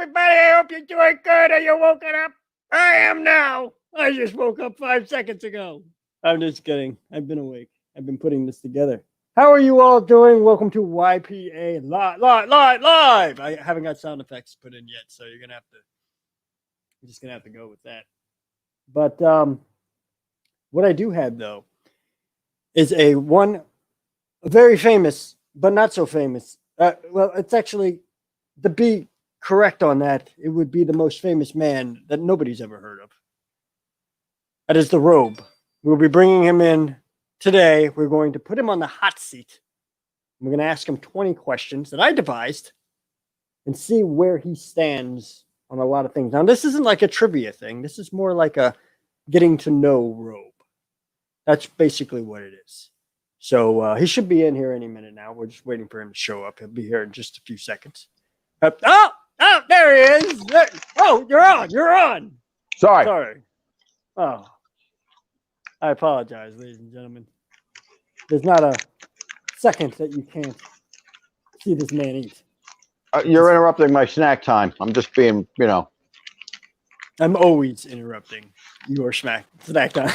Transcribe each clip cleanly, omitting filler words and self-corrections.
everybody. I hope you're doing good. Are you woken up? I am now. I just woke up 5 seconds ago. I'm just kidding. I've been awake. I've been putting this together. How are you all doing? Welcome to YPA live. I haven't got sound effects put in yet, so you're just gonna have to go with that. But what I do have though is a very famous, but not so famous. Well, it's actually, to be correct on that, it would be the most famous man that nobody's ever heard of. That is the Robe. We'll be bringing him in today. We're going to put him on the hot seat. We're going to ask him 20 questions that I devised and see where he stands on a lot of things. Now, this isn't like a trivia thing. This is more like a getting to know Robe. That's basically what it is. So he should be in here any minute now. We're just waiting for him to show up. He'll be here in just a few seconds. Oh, there he is. Oh, you're on. You're on. Sorry. Oh, I apologize, ladies and gentlemen. There's not a second that you can't see this man eat. You're interrupting my snack time. I'm just being, I'm always interrupting your snack time.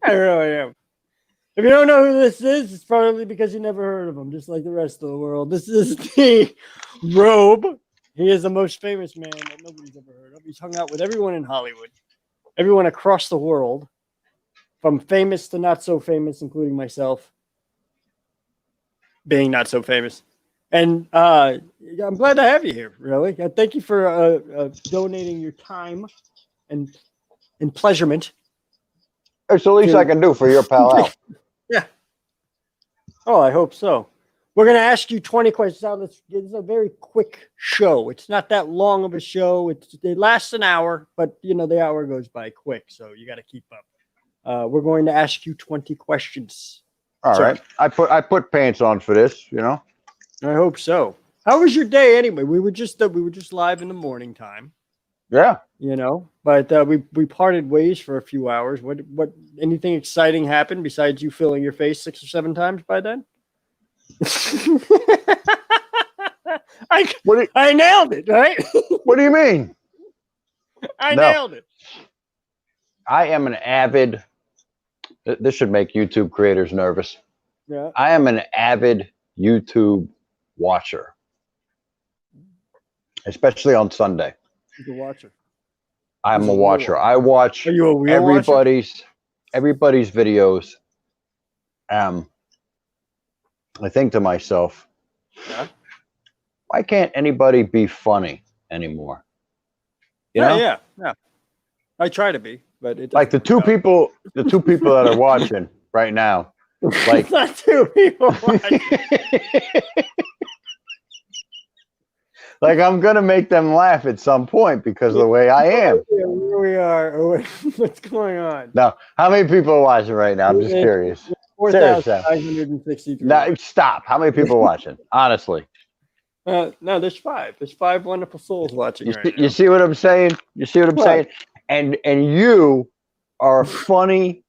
I really am. If you don't know who this is, it's probably because you never heard of him, just like the rest of the world. This is the Robe. He is the most famous man that nobody's ever heard of. He's hung out with everyone in Hollywood, everyone across the world, from famous to not so famous, including myself being not so famous. And I'm glad to have you here, really. Thank you for donating your time and pleasurement. It's the least I can do for your pal Al. Yeah. Oh, I hope so. We're going to ask you 20 questions. Now, it's a very quick show. It's not that long of a show. It lasts an hour, but, the hour goes by quick, so you got to keep up. We're going to ask you 20 questions. All right. I put pants on for this, I hope so. How was your day anyway? We were just live in the morning time. Yeah. But we parted ways for a few hours. What anything exciting happened besides you filling your face 6 or 7 times by then? I nailed it, right? What do you mean? Nailed it. I am an avid. This should make YouTube creators nervous. Yeah. I am an avid YouTube watcher, especially on Sunday. You're a watcher. I'm a watcher. I watch Are you a real everybody's videos. I think to myself, why can't anybody be funny anymore? Yeah. I try to be, but it like the two people that are watching right now. Like not 2 people watching. Like I'm gonna make them laugh at some point because of the way I am. Here we are. What's going on? Now, how many people are watching right now? I'm just curious. 4,563. No, stop. How many people are watching? Honestly. No, there's 5. There's 5 wonderful souls watching right now. You see what I'm saying? You see what I'm saying? And you are funny,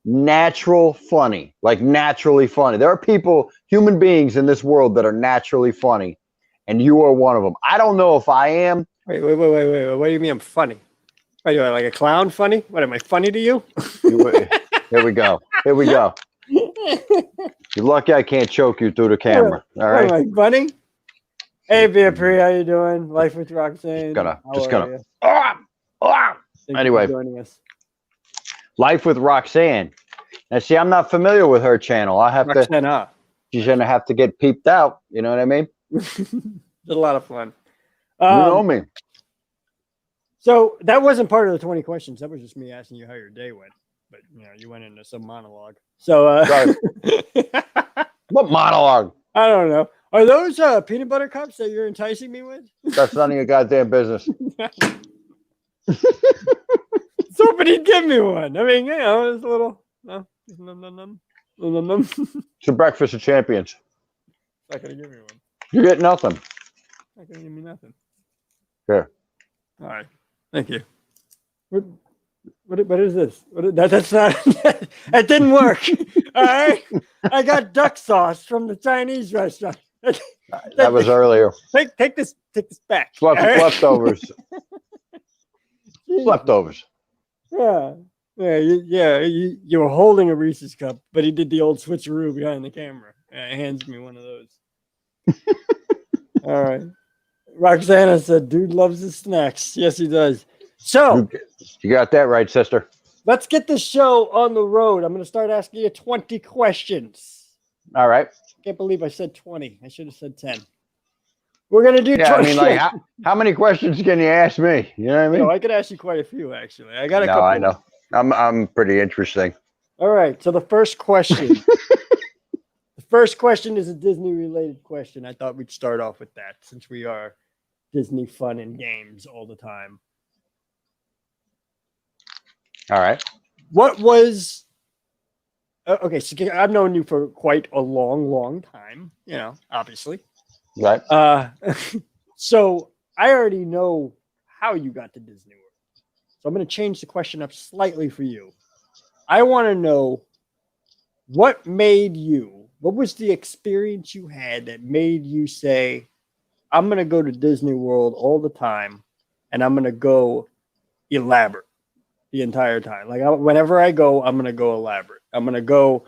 natural funny, like naturally funny. There are human beings in this world that are naturally funny. And you are one of them. I don't know if I am. Wait. What do you mean I'm funny? What, are you like a clown funny? What, am I funny to you? Here we go. You're lucky I can't choke you through the camera. All right. Am I funny? Hey, Beapri, how you doing? Life with Roxanne. Just gonna. Anyway, joining us. Life with Roxanne. Now, see, I'm not familiar with her channel. I have Roxanne, She's gonna have to get peeped out. You know what I mean? It's a lot of fun. You know me. So that wasn't part of the 20 questions. That was just me asking you how your day went. But you went into some monologue. So What monologue? I don't know. Are those peanut butter cups that you're enticing me with? That's none of your goddamn business. So, but he'd give me one. I mean, it's a little. It's a breakfast of champions. Not gonna give me one. You get nothing. Not gonna give me nothing. Here. All right. Thank you. What is this? That's not. That didn't work. All right. I got duck sauce from the Chinese restaurant. That was earlier. Take this back. Leftovers. Leftovers. Yeah. Yeah, you were holding a Reese's cup, but he did the old switcheroo behind the camera. He hands me one of those. All right. Roxana said, dude loves his snacks. Yes, he does. So you got that right, sister. Let's get the show on the road. I'm going to start asking you 20 questions. All right. Can't believe I said 20. I should have said 10. We're going to do 20. I mean, like, how many questions can you ask me? You know what I mean? No, I could ask you quite a few, actually. I got a no, couple. I know. I'm pretty interesting. All right. So the first question. The first question is a Disney-related question. I thought we'd start off with that since we are Disney fun and games all the time. All right. What was... okay, so I've known you for quite a long time, you know, obviously. Right. So I already know how you got to Disney World. So I'm going to change the question up slightly for you. I want to know what was the experience you had that made you say, I'm going to go to Disney World all the time and I'm going to go elaborate the entire time. Like whenever I go, I'm going to go elaborate. I'm going to go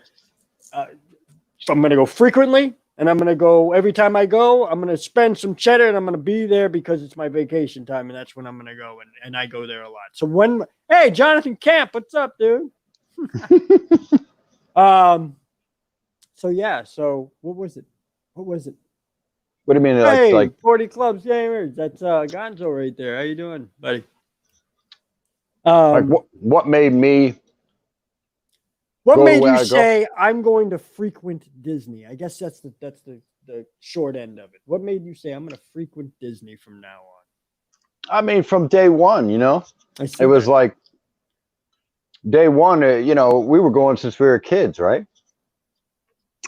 frequently. And I'm going to go every time I go, I'm going to spend some cheddar and I'm going to be there because it's my vacation time. And that's when I'm going to go. And I go there a lot. So hey, Jonathan Camp, what's up, dude? So yeah. So what was it? What do you mean? Hey, like 40 clubs gamers. That's Gonzo right there. How you doing, buddy? Like what made me... What made you say I'm going to frequent Disney? I guess that's the short end of it. What made you say I'm going to frequent Disney from now on? I mean, from day one, you know, it was like day one. You know, we were going since we were kids, right?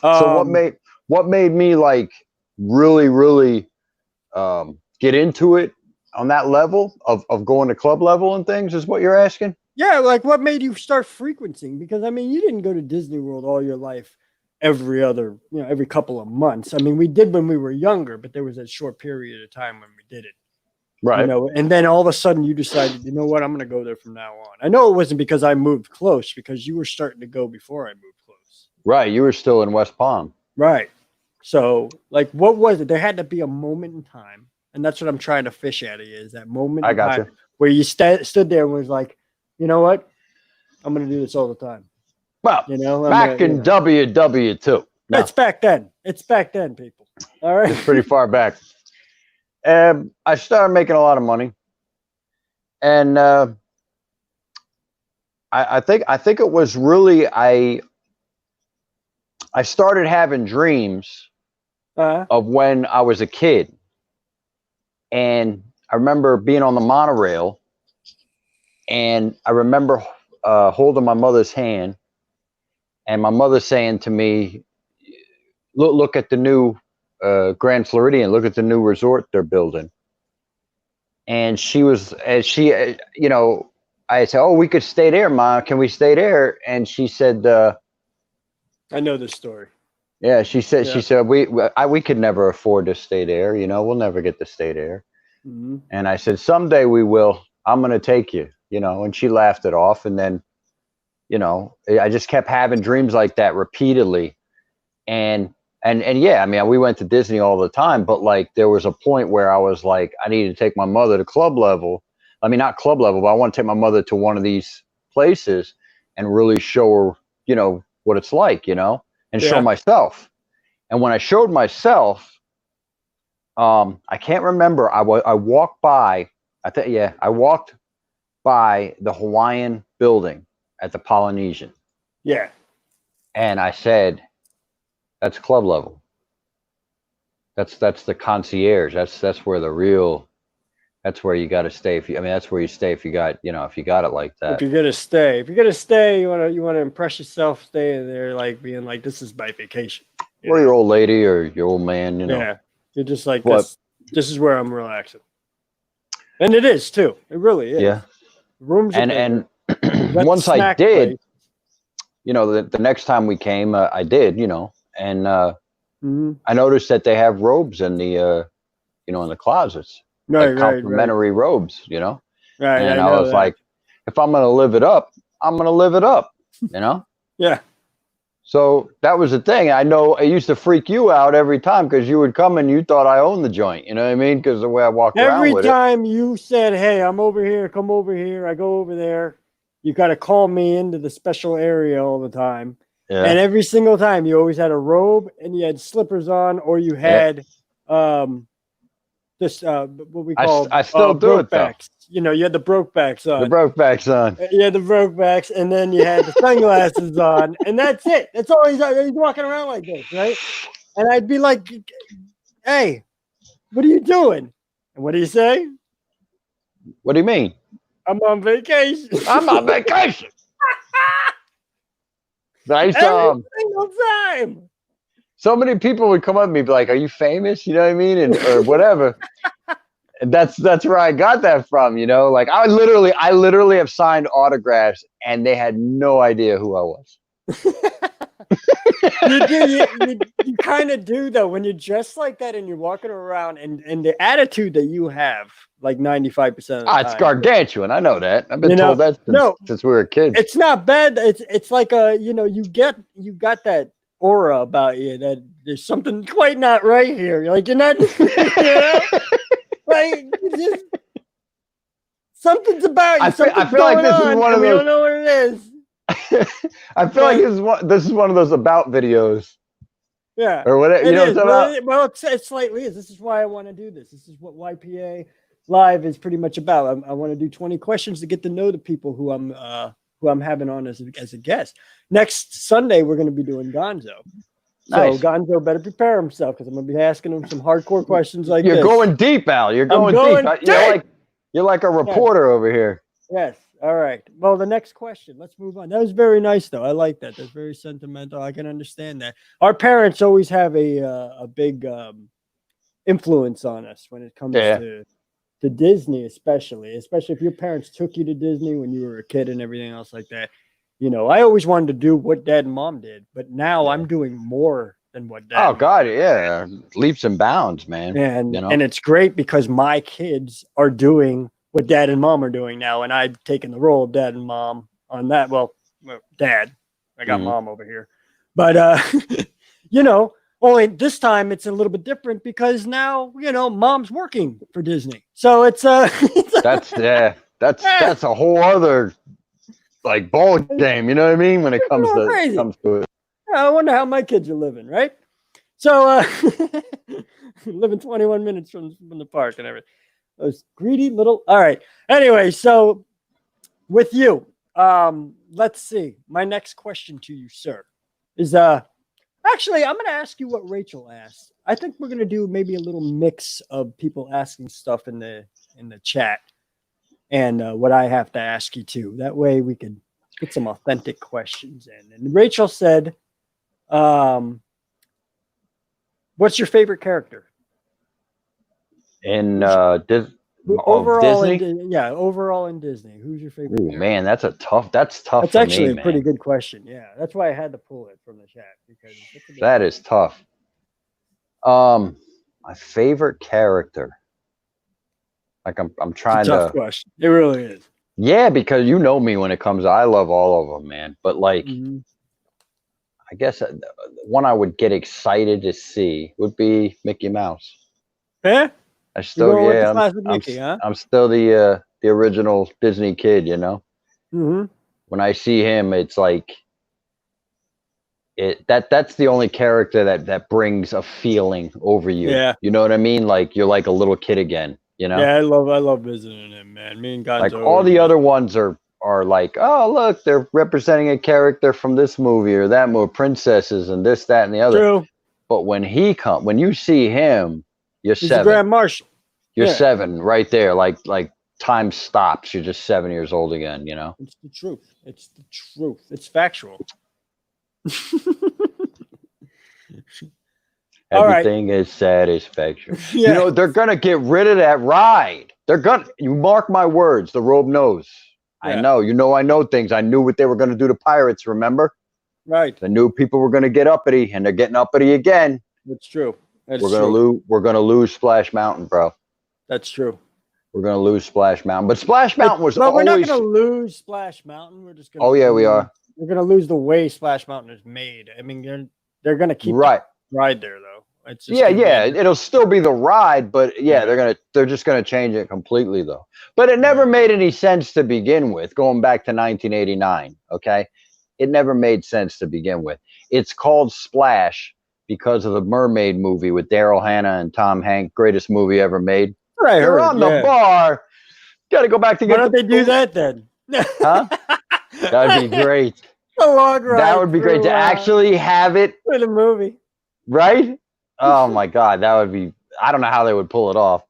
So what made me like really get into it on that level of going to club level and things is what you're asking? Yeah, like what made you start frequenting? Because I mean, you didn't go to Disney World all your life, every couple of months. I mean, we did when we were younger, but there was a short period of time when we did it. Right. You know, and then all of a sudden you decided, you know what, I'm going to go there from now on. I know it wasn't because I moved close, because you were starting to go before I moved close. Right. You were still in West Palm. Right. So, like, what was it? There had to be a moment in time, and that's what I'm trying to fish out of you, is that moment in time where you stood there and was like, you know what? I'm going to do this all the time. Well, you know, back in WW2. No. It's back then. It's back then, people. All right. It's pretty far back. I started making a lot of money. And I think it was really, I started having dreams of when I was a kid. And I remember being on the monorail. And I remember holding my mother's hand, and my mother saying to me, look at the new Grand Floridian, look at the new resort they're building. And you know, I said, oh, we could stay there, Ma. Can we stay there? And she said, I know this story. Yeah, she said, we could never afford to stay there. You know, we'll never get to stay there. Mm-hmm. And I said, someday we will. I'm going to take you. You know, and she laughed it off. And then, you know, I just kept having dreams like that repeatedly. And yeah, I mean, we went to Disney all the time, but like there was a point where I was like, I needed to take my mother to club level. I mean, not club level, but I want to take my mother to one of these places and really show her, you know, what it's like, you know, and show myself. And when I showed myself, I can't remember. I walked by, I walked by the Hawaiian building at the Polynesian. Yeah. And I said, that's club level. That's the concierge. That's where that's where you got to stay. That's where you stay if you got, you know, if you got it like that. If you're gonna stay, you wanna impress yourself, staying there, like being like, this is my vacation. Or your old lady or your old man, you know. Yeah. You're just like, this is where I'm relaxing. And it is too. It really is. Yeah. Rooms and once I did, you know, the next time we came, I did, you know, and I noticed that they have robes in the, in the closets, Right, like complimentary robes, Right, And I I know was that. like, if I'm gonna live it up, I'm gonna live it up, Yeah. So that was the thing. I know it used to freak you out every time because you would come and you thought I owned the joint. You know what I mean? Because the way I walked around Every with it. time you said, "Hey, I'm over here, come over here," I go over there. You got to call me into the special area all the time. Yeah. And every single time, you always had a robe and you had slippers on, or you had this what we call I still do it though. Brokebacks. You had the Brokebacks on. The Brokebacks on. You had the Brokebacks, and then you had the sunglasses on, and that's it. That's all he's walking around like this, right? And I'd be like, "Hey, what are you doing?" And what do you say? What do you mean? I'm on vacation. I'm on vacation. Nice. Every single time. So many people would come up to me and be like, "Are you famous?" You know what I mean, or whatever. And that's where I got that from. Like I literally have signed autographs, and they had no idea who I was. You kind of do though when you're dressed like that and you're walking around and the attitude that you have, like 95% of the time. It's gargantuan. I know that. I've been told that since we were kids. It's not bad. It's like you got that aura about you that there's something quite not right here. Like you're not, like something's about you. I feel like this is one of those. We don't know what it is. I feel like this is one of those about videos. Yeah. Or whatever. Well, it slightly is. This is why I want to do this. This is what YPA Live is pretty much about. I want to do 20 questions to get to know the people who I'm having on as a guest. Next Sunday, we're going to be doing Gonzo. Nice. So Gonzo better prepare himself because I'm going to be asking him some hardcore questions like You're going deep, Al. You're going deep. You're like a reporter over here. Yes. All right. Well, the next question. Let's move on. That was very nice, though. I like that. That's very sentimental. I can understand that. Our parents always have a big influence on us when it comes to Disney, especially if your parents took you to Disney when you were a kid and everything else like that. I always wanted to do what Dad and Mom did, but now I'm doing more than what Dad. Oh God, yeah, leaps and bounds, man. And it's great because my kids are doing what Dad and Mom are doing now, and I've taken the role of Dad and Mom on that. Well, Dad, I got Mom over here, but only this time it's a little bit different because now Mom's working for Disney, so it's that's a whole other like ball game. You know what I mean? When it comes to it, I wonder how my kids are living, right? So living 21 minutes from the park and everything. Those greedy little. All right. Anyway, so with you, let's see. My next question to you, sir, is actually I'm going to ask you what Rachel asked. I think we're going to do maybe a little mix of people asking stuff in the chat and what I have to ask you too. That way we could get some authentic questions in. And Rachel said, "What's your favorite character?" In overall Disney? Overall in Disney. Who's your favorite? Ooh, man, that's tough. That's actually a pretty good question. Yeah, that's why I had to pull it from the chat because that is tough. My favorite character. Like I'm trying it's a tough question. It really is. Yeah, because you know me when it comes. I love all of them, man. But like, I guess one I would get excited to see would be Mickey Mouse. Yeah. I'm still the original Disney kid, When I see him, it's like that's the only character that brings a feeling over you. Yeah. You know what I mean? Like you're like a little kid again, Yeah, I love visiting him, man. Me and Gonzo. Like all the other ones are like, oh look, they're representing a character from this movie or that movie, princesses and this, that, and the other. True. But when you see him, He's 7. The Grand Marshal. You're 7 right there. Like time stops. You're just 7 years old again, It's the truth. It's the truth. It's factual. Everything is satisfaction. Yeah. They're going to get rid of that ride. You mark my words. The Robe knows. Yeah. I know. I know things. I knew what they were going to do to pirates, remember? Right. I knew people were going to get uppity, and they're getting uppity again. That's true. That's We're gonna true. lose. We're gonna lose Splash Mountain, bro. That's true. We're gonna lose Splash Mountain. But Splash Mountain was But we're not always. going to lose Splash Mountain. We're just going to. Oh yeah, we are. We're going to lose the way Splash Mountain is made. I mean, they're going to keep Right. the ride there though. It's just Yeah. It'll still be the ride, but yeah, they're just gonna change it completely though. But it never made any sense to begin with. Going back to 1989, okay, it never made sense to begin with. It's called Splash because of the Mermaid movie with Daryl Hannah and Tom Hanks, greatest movie ever made. Right, You're on the bar. Got to go back to get. Why don't they do that then? Huh? That'd be great. A long ride. That would be great to actually have it for the movie, right? Oh my God, that would be. I don't know how they would pull it off,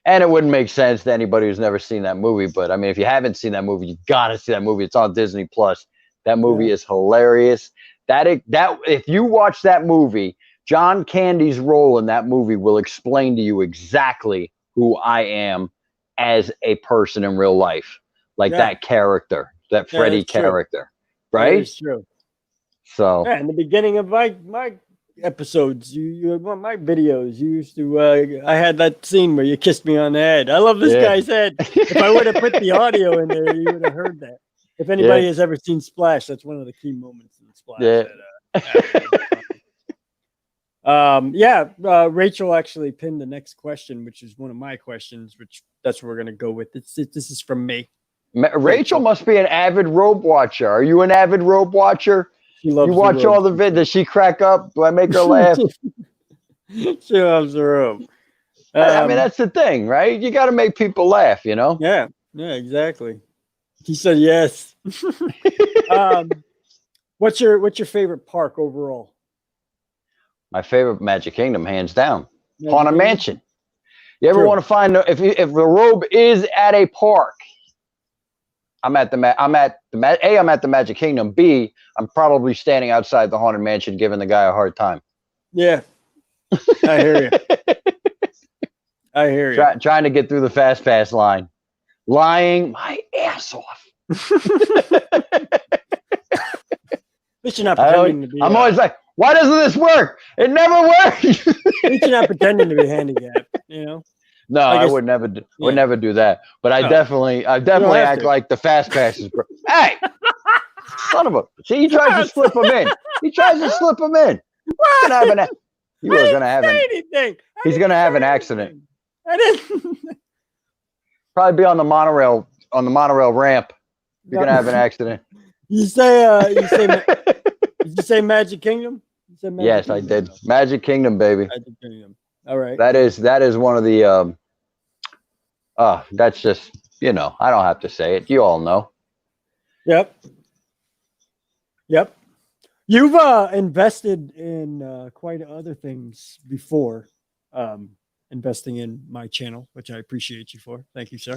and it wouldn't make sense to anybody who's never seen that movie. But I mean, if you haven't seen that movie, you gotta see that movie. It's on Disney Plus. That movie is hilarious. That if you watch that movie, John Candy's role in that movie will explain to you exactly who I am as a person in real life, like that character, that Freddy character, right? It's true. So in the beginning of my episodes, you my videos, you used to. I had that scene where you kissed me on the head. I love this guy's head. If I would have put the audio in there, you would have heard that. If anybody has ever seen Splash, that's one of the key moments in Splash. Rachel actually pinned the next question, which is one of my questions, which that's what we're going to go with. This is from me. Rachel must be an avid Robe watcher. Are you an avid Robe watcher? She loves you watch all the videos. Does she crack up? Do I make her laugh? She loves the Robe. I mean, that's the thing, right? You got to make people laugh, you know? Yeah, exactly. He said yes. What's your favorite park overall? My favorite Magic Kingdom, hands down. Haunted Mansion. You ever want to find if the Robe is at a park? I'm at the Magic Kingdom. B, I'm probably standing outside the Haunted Mansion giving the guy a hard time. Yeah, I hear you. Trying to get through the fast pass line. Lying my ass off. You're not pretending to be. I'm always like, why doesn't this work? It never works. You're not pretending to be handicapped, you know. No, I would never do that. But I definitely act like the fast passes. Hey, son of a! See, he tries to slip him in. He's gonna have anything. He's gonna have an accident. I didn't. Probably be on the monorail ramp. You're gonna have an accident. Did you say Magic Kingdom? Yes, I did. Magic Kingdom, baby. Magic Kingdom. All right. That is one of the. That's just I don't have to say it. You all know. Yep. You've invested in quite other things before. Investing in my channel, which I appreciate you for. Thank you, sir.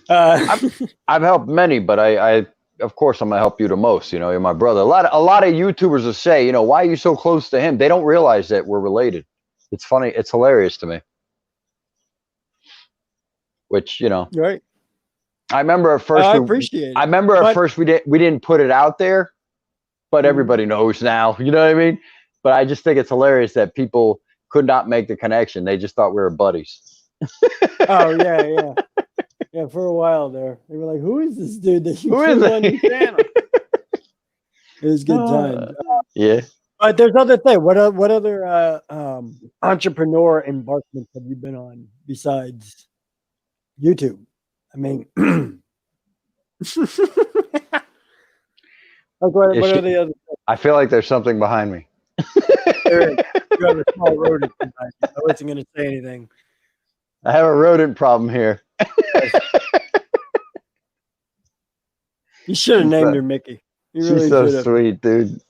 I've helped many, but I of course I'm gonna help you the most. You're my brother. A lot of YouTubers will say, why are you so close to him? They don't realize that we're related. It's funny. It's hilarious to me. Which right. I remember at first. I appreciate it. I remember at first we didn't put it out there, but everybody knows now. You know what I mean? But I just think it's hilarious that people could not make the connection. They just thought we were buddies. Oh yeah. Yeah, for a while there, they were like, "Who is this dude that you put on your channel?" It was good time. Yeah. But there's other thing. What other entrepreneur embarkments have you been on besides YouTube? I mean, what are the other? I feel like there's something behind me. You have a small rodent behind you. I wasn't going to say anything. I have a rodent problem here. You should have named her Mickey. She's so sweet, dude.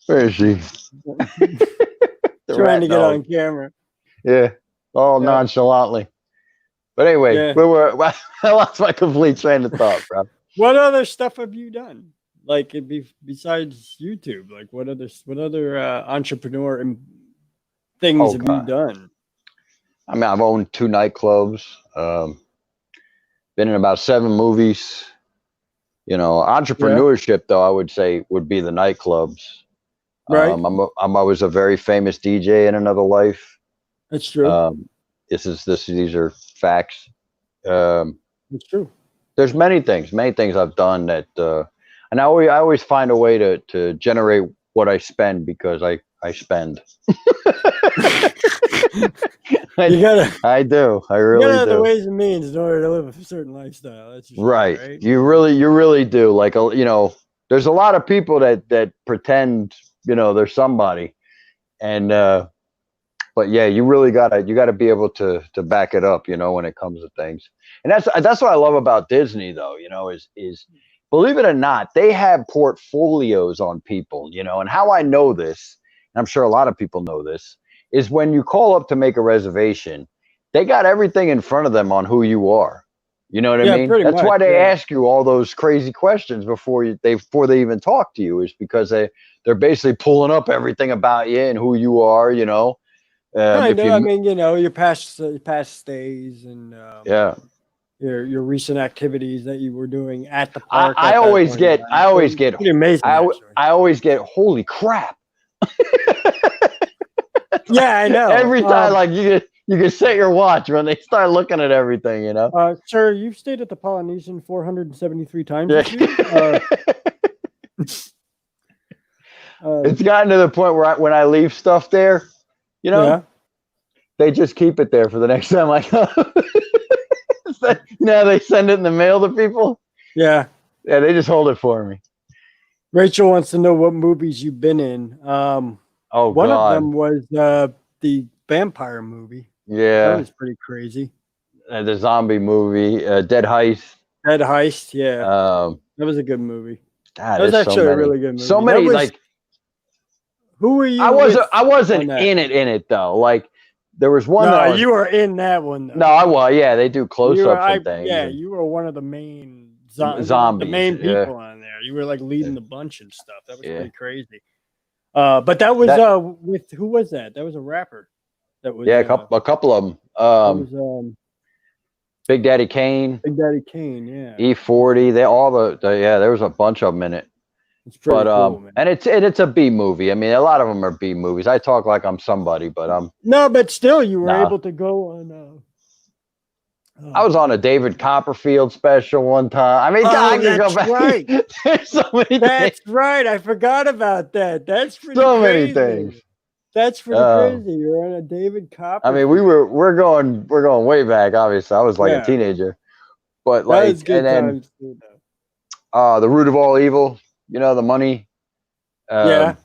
Where is she? Trying to get on camera. Yeah, all nonchalantly. But anyway, I lost my complete train of thought, bro. What other stuff have you done? Like besides YouTube, like what other entrepreneur things have you done? I mean, I've owned 2 nightclubs. Been in about 7 movies. Entrepreneurship though, I would say would be the nightclubs. Right. I was a very famous DJ in another life. That's true. These are facts. It's true. There's many things I've done that, and I always find a way to generate what I spend because I spend. You gotta. I do. I You really gotta have the do. ways and means in order to live a certain lifestyle. That's for sure, Right. right? You really do. Like, you know, there's a lot of people that pretend, you know, they're somebody, and but yeah, you gotta be able to back it up, you know, when it comes to things. And that's what I love about Disney, though, you know, is believe it or not, they have portfolios on people, you know. And how I know this, and I'm sure a lot of people know this, is when you call up to make a reservation, they got everything in front of them on who you are. You know what I Yeah, mean? pretty That's much. why they Yeah. ask you all those crazy questions before they even talk to you, is because they're basically pulling up everything about you and who you are, you know. Kind If of. I you mean, you know, your past stays and Yeah. your recent activities that you were doing at the park at I that always point in get time. I So always it's get pretty amazing, actually. I always get holy crap. Yeah, I know. Every time, like, you can set your watch when they start looking at everything, you know. Sir, you've stayed at the Polynesian 473 times Yeah. this year. It's gotten to the point where when I leave stuff there, you know, Yeah. they just keep it there for the next time I come. You know, they send it in the mail to people. Yeah. Yeah, they just hold it for me. Rachel wants to know what movies you've been in. Oh, one of God. them was the vampire movie. Yeah. That was pretty crazy. The zombie movie, Dead Heist. Dead Heist, yeah. Um, That was a good movie. God, That was there's so actually a many. really good movie. So That many, was, like, who were you I with wasn't on that? in it though. Like, there was one No, that I was, you were in that one, though. no, I was, yeah, they do close-ups and things. Yeah, And you were one of the main zombies, the main yeah. people on there. You were like leading the bunch and stuff. That was Yeah. pretty crazy. But that was with who was that? That was a rapper. That was Yeah, a couple of them. that was Big Daddy Kane, Big Daddy Kane. Yeah, E40. They all yeah. There was a bunch of them in it. it's pretty But cool, man. and it's a B movie. I mean, a lot of them are B movies. I talk like I'm somebody, but No, but still, you were able to go on. I was on a David Copperfield special one time. I mean, I can go back. Right. There's so many That's things. right. I forgot about that. That's pretty So crazy. many things. That's pretty crazy. You're on a David Copperfield. I mean, we're going way back. Obviously, I was like a teenager, but like, that was good and then times too, though. The Root of All Evil. You know, the money. Yeah.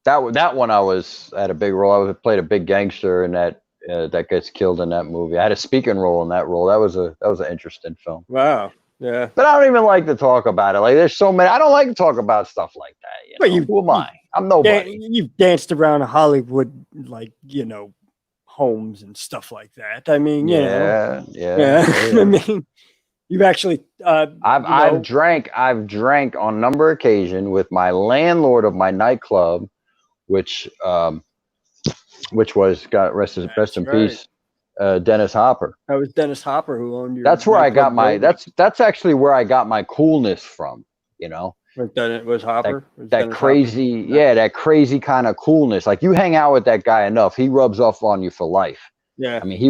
That one I had a big role. I played a big gangster in that gets killed in that movie. I had a speaking role in that role. That was an interesting film. Wow. Yeah. But I don't even like to talk about it. Like, there's so many. I don't like to talk about stuff like that. You know? Who am I? I'm nobody. You've danced around Hollywood, like, you know, homes and stuff like that. I mean, you know. Yeah. I mean, you've actually. I've drank on a number of occasions with my landlord of my nightclub, which was, God rest in peace, Dennis Hopper. That was Dennis Hopper who owned your. That's where I got my. That's actually where I got my coolness from. You know. It was Hopper. That crazy, that crazy kind of coolness. Like, you hang out with that guy enough, he rubs off on you for life. Yeah. I mean, he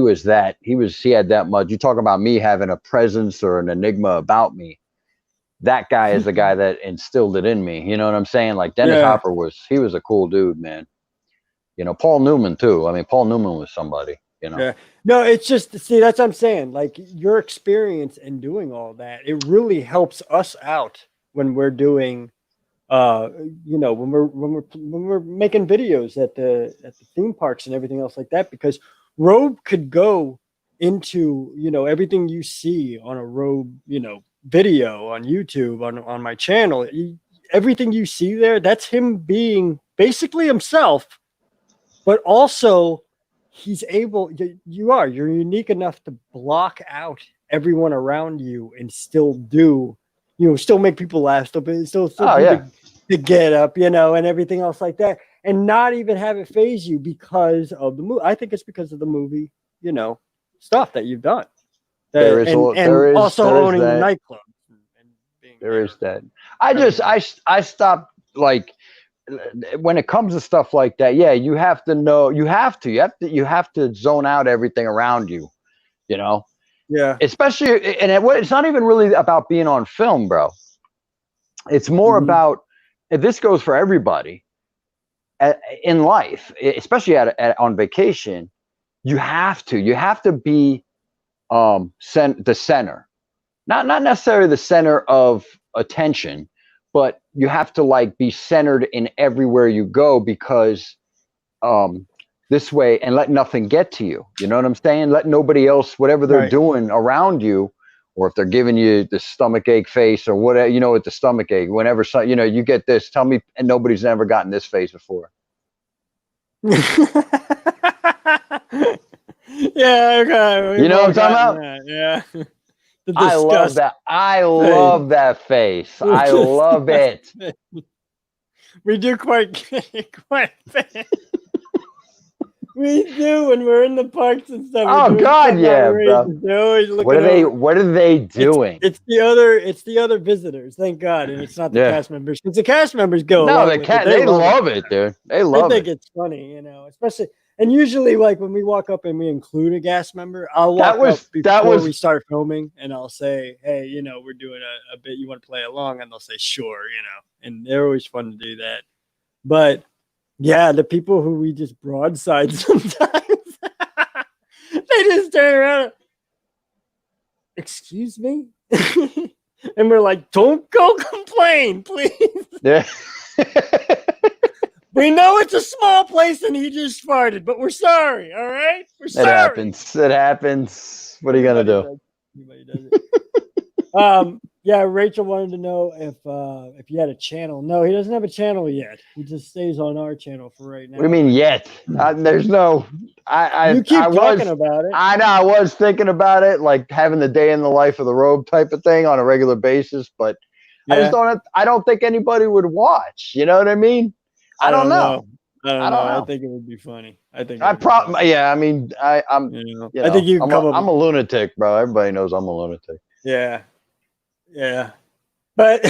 had that much. You talk about me having a presence or an enigma about me. That guy is the guy that instilled it in me. You know what I'm saying? Like, Dennis Hopper was a cool dude, man. You know, Paul Newman too. I mean, Paul Newman was somebody, you know. Yeah. No, it's just, see, that's what I'm saying. Like, your experience in doing all that, it really helps us out when we're doing, you know, when we're making videos at the theme parks and everything else like that, because Robe could go into, you know, everything you see on a Robe, you know, video on YouTube, on my channel, everything you see there, that's him being basically himself, but also he's able, you're unique enough to block out everyone around you and still do, you know, still make people laugh, still do the get up, you know, and everything else like that, and not even have it phase you because of the movie. I think it's because of the movie, you know, stuff that you've done. Also owning the nightclub. There is that. I stopped, like, when it comes to stuff like that, yeah, you have to know, you have to zone out everything around you, you know? Yeah. Especially, and it's not even really about being on film, bro. It's more about, and this goes for everybody in life, especially on vacation. You have to be the center, not necessarily the center of attention, but you have to like be centered in everywhere you go, because this way, and let nothing get to you. You know what I'm saying? Let nobody else, whatever they're doing around you, or if they're giving you the stomach ache face or whatever, you know, with the stomach ache, whenever, you know, you get this, tell me, and nobody's never gotten this face before. Yeah, okay. You know what I'm talking about? That. Yeah. I love that. I love that face. I love it. We do quite bad. We do when we're in the parks and stuff. Oh God, yeah, bro. What are they doing? It's the other visitors, thank God, and it's not the cast members. Because the cast members go. No, they love it, dude. They think it's funny, you know, especially. And usually, like when we walk up and we include a cast member, I'll walk up before we start filming, and I'll say, "Hey, you know, we're doing a bit. You want to play along?" And they'll say, "Sure," you know. And they're always fun to do that. But yeah, the people who we just broadside sometimes, they just turn around. Excuse me, and we're like, "Don't go complain, please." Yeah. We know it's a small place and he just farted, but we're sorry, all right? We're sorry. It happens. What are you going to do? Anybody does it. Yeah, Rachel wanted to know if you had a channel. No, he doesn't have a channel yet. He just stays on our channel for right now. What do you mean yet? There's no... You keep talking about it. I know. I was thinking about it, like having the day in the life of the Robe type of thing on a regular basis, but I don't think anybody would watch. You know what I mean? I don't know. I don't know. I think it would be funny. I think. Yeah. I mean, I'm. You know, I think I'm a lunatic, bro. Everybody knows I'm a lunatic. Yeah. Yeah. But.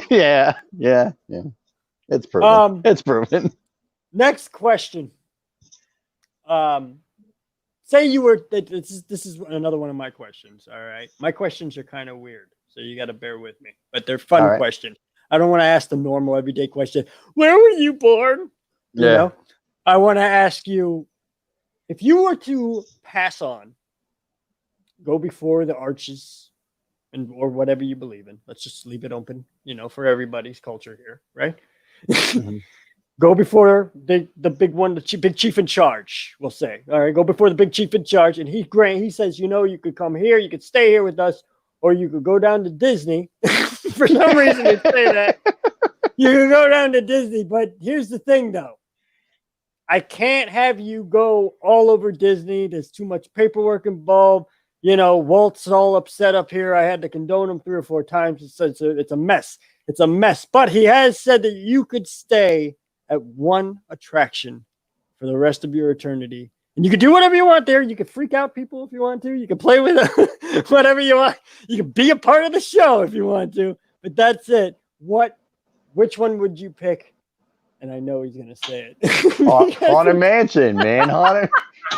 Yeah. Yeah. It's proven. It's proven. Next question. Say you were. This is another one of my questions. All right. My questions are kind of weird, so you got to bear with me. But they're fun questions. I don't want to ask the normal everyday question. Where were you born? You know? I want to ask you, if you were to pass on, go before the arches, or whatever you believe in. Let's just leave it open, you know, for everybody's culture here, right? Mm-hmm. Go before the big one, the big chief in charge. We'll say, all right. Go before the big chief in charge, and he says, you know, you could come here, you could stay here with us, or you could go down to Disney. For some reason, they say that. You can go down to Disney, but here's the thing, though. I can't have you go all over Disney. There's too much paperwork involved. You know, Walt's all upset up here. I had to condone him 3 or 4 times. It's a mess. It's a mess. But he has said that you could stay at one attraction for the rest of your eternity. And you can do whatever you want there. You can freak out people if you want to. You can play with whatever you want. You can be a part of the show if you want to. But that's it. Which one would you pick? And I know he's gonna say it. Haunted Mansion, man. Haunted.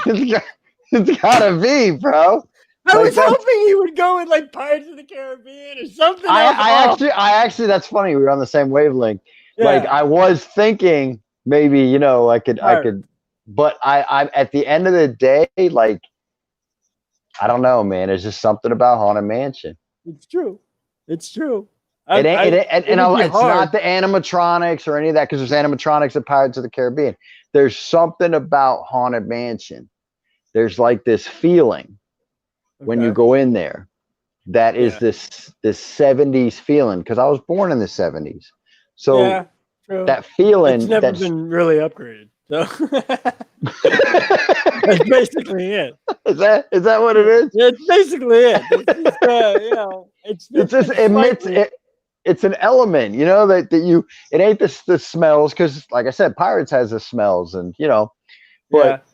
It's gotta be, bro. I was hoping he would go with like Pirates of the Caribbean or something. I actually, that's funny. We were on the same wavelength. Yeah. Like I was thinking maybe, you know, I could. But I at the end of the day, like, I don't know, man. There's just something about Haunted Mansion. It's true. It's true. It's not the animatronics or any of that, because there's animatronics at Pirates of the Caribbean. There's something about Haunted Mansion. There's like this feeling when you go in there that is this 70s feeling, because I was born in the 70s. So that feeling, it's never been really upgraded. So that's basically it. Is that what it is? It's basically it. It's just, you know, it's an element, you know, that you, it ain't the smells, because like I said, Pirates has the smells, and you know, but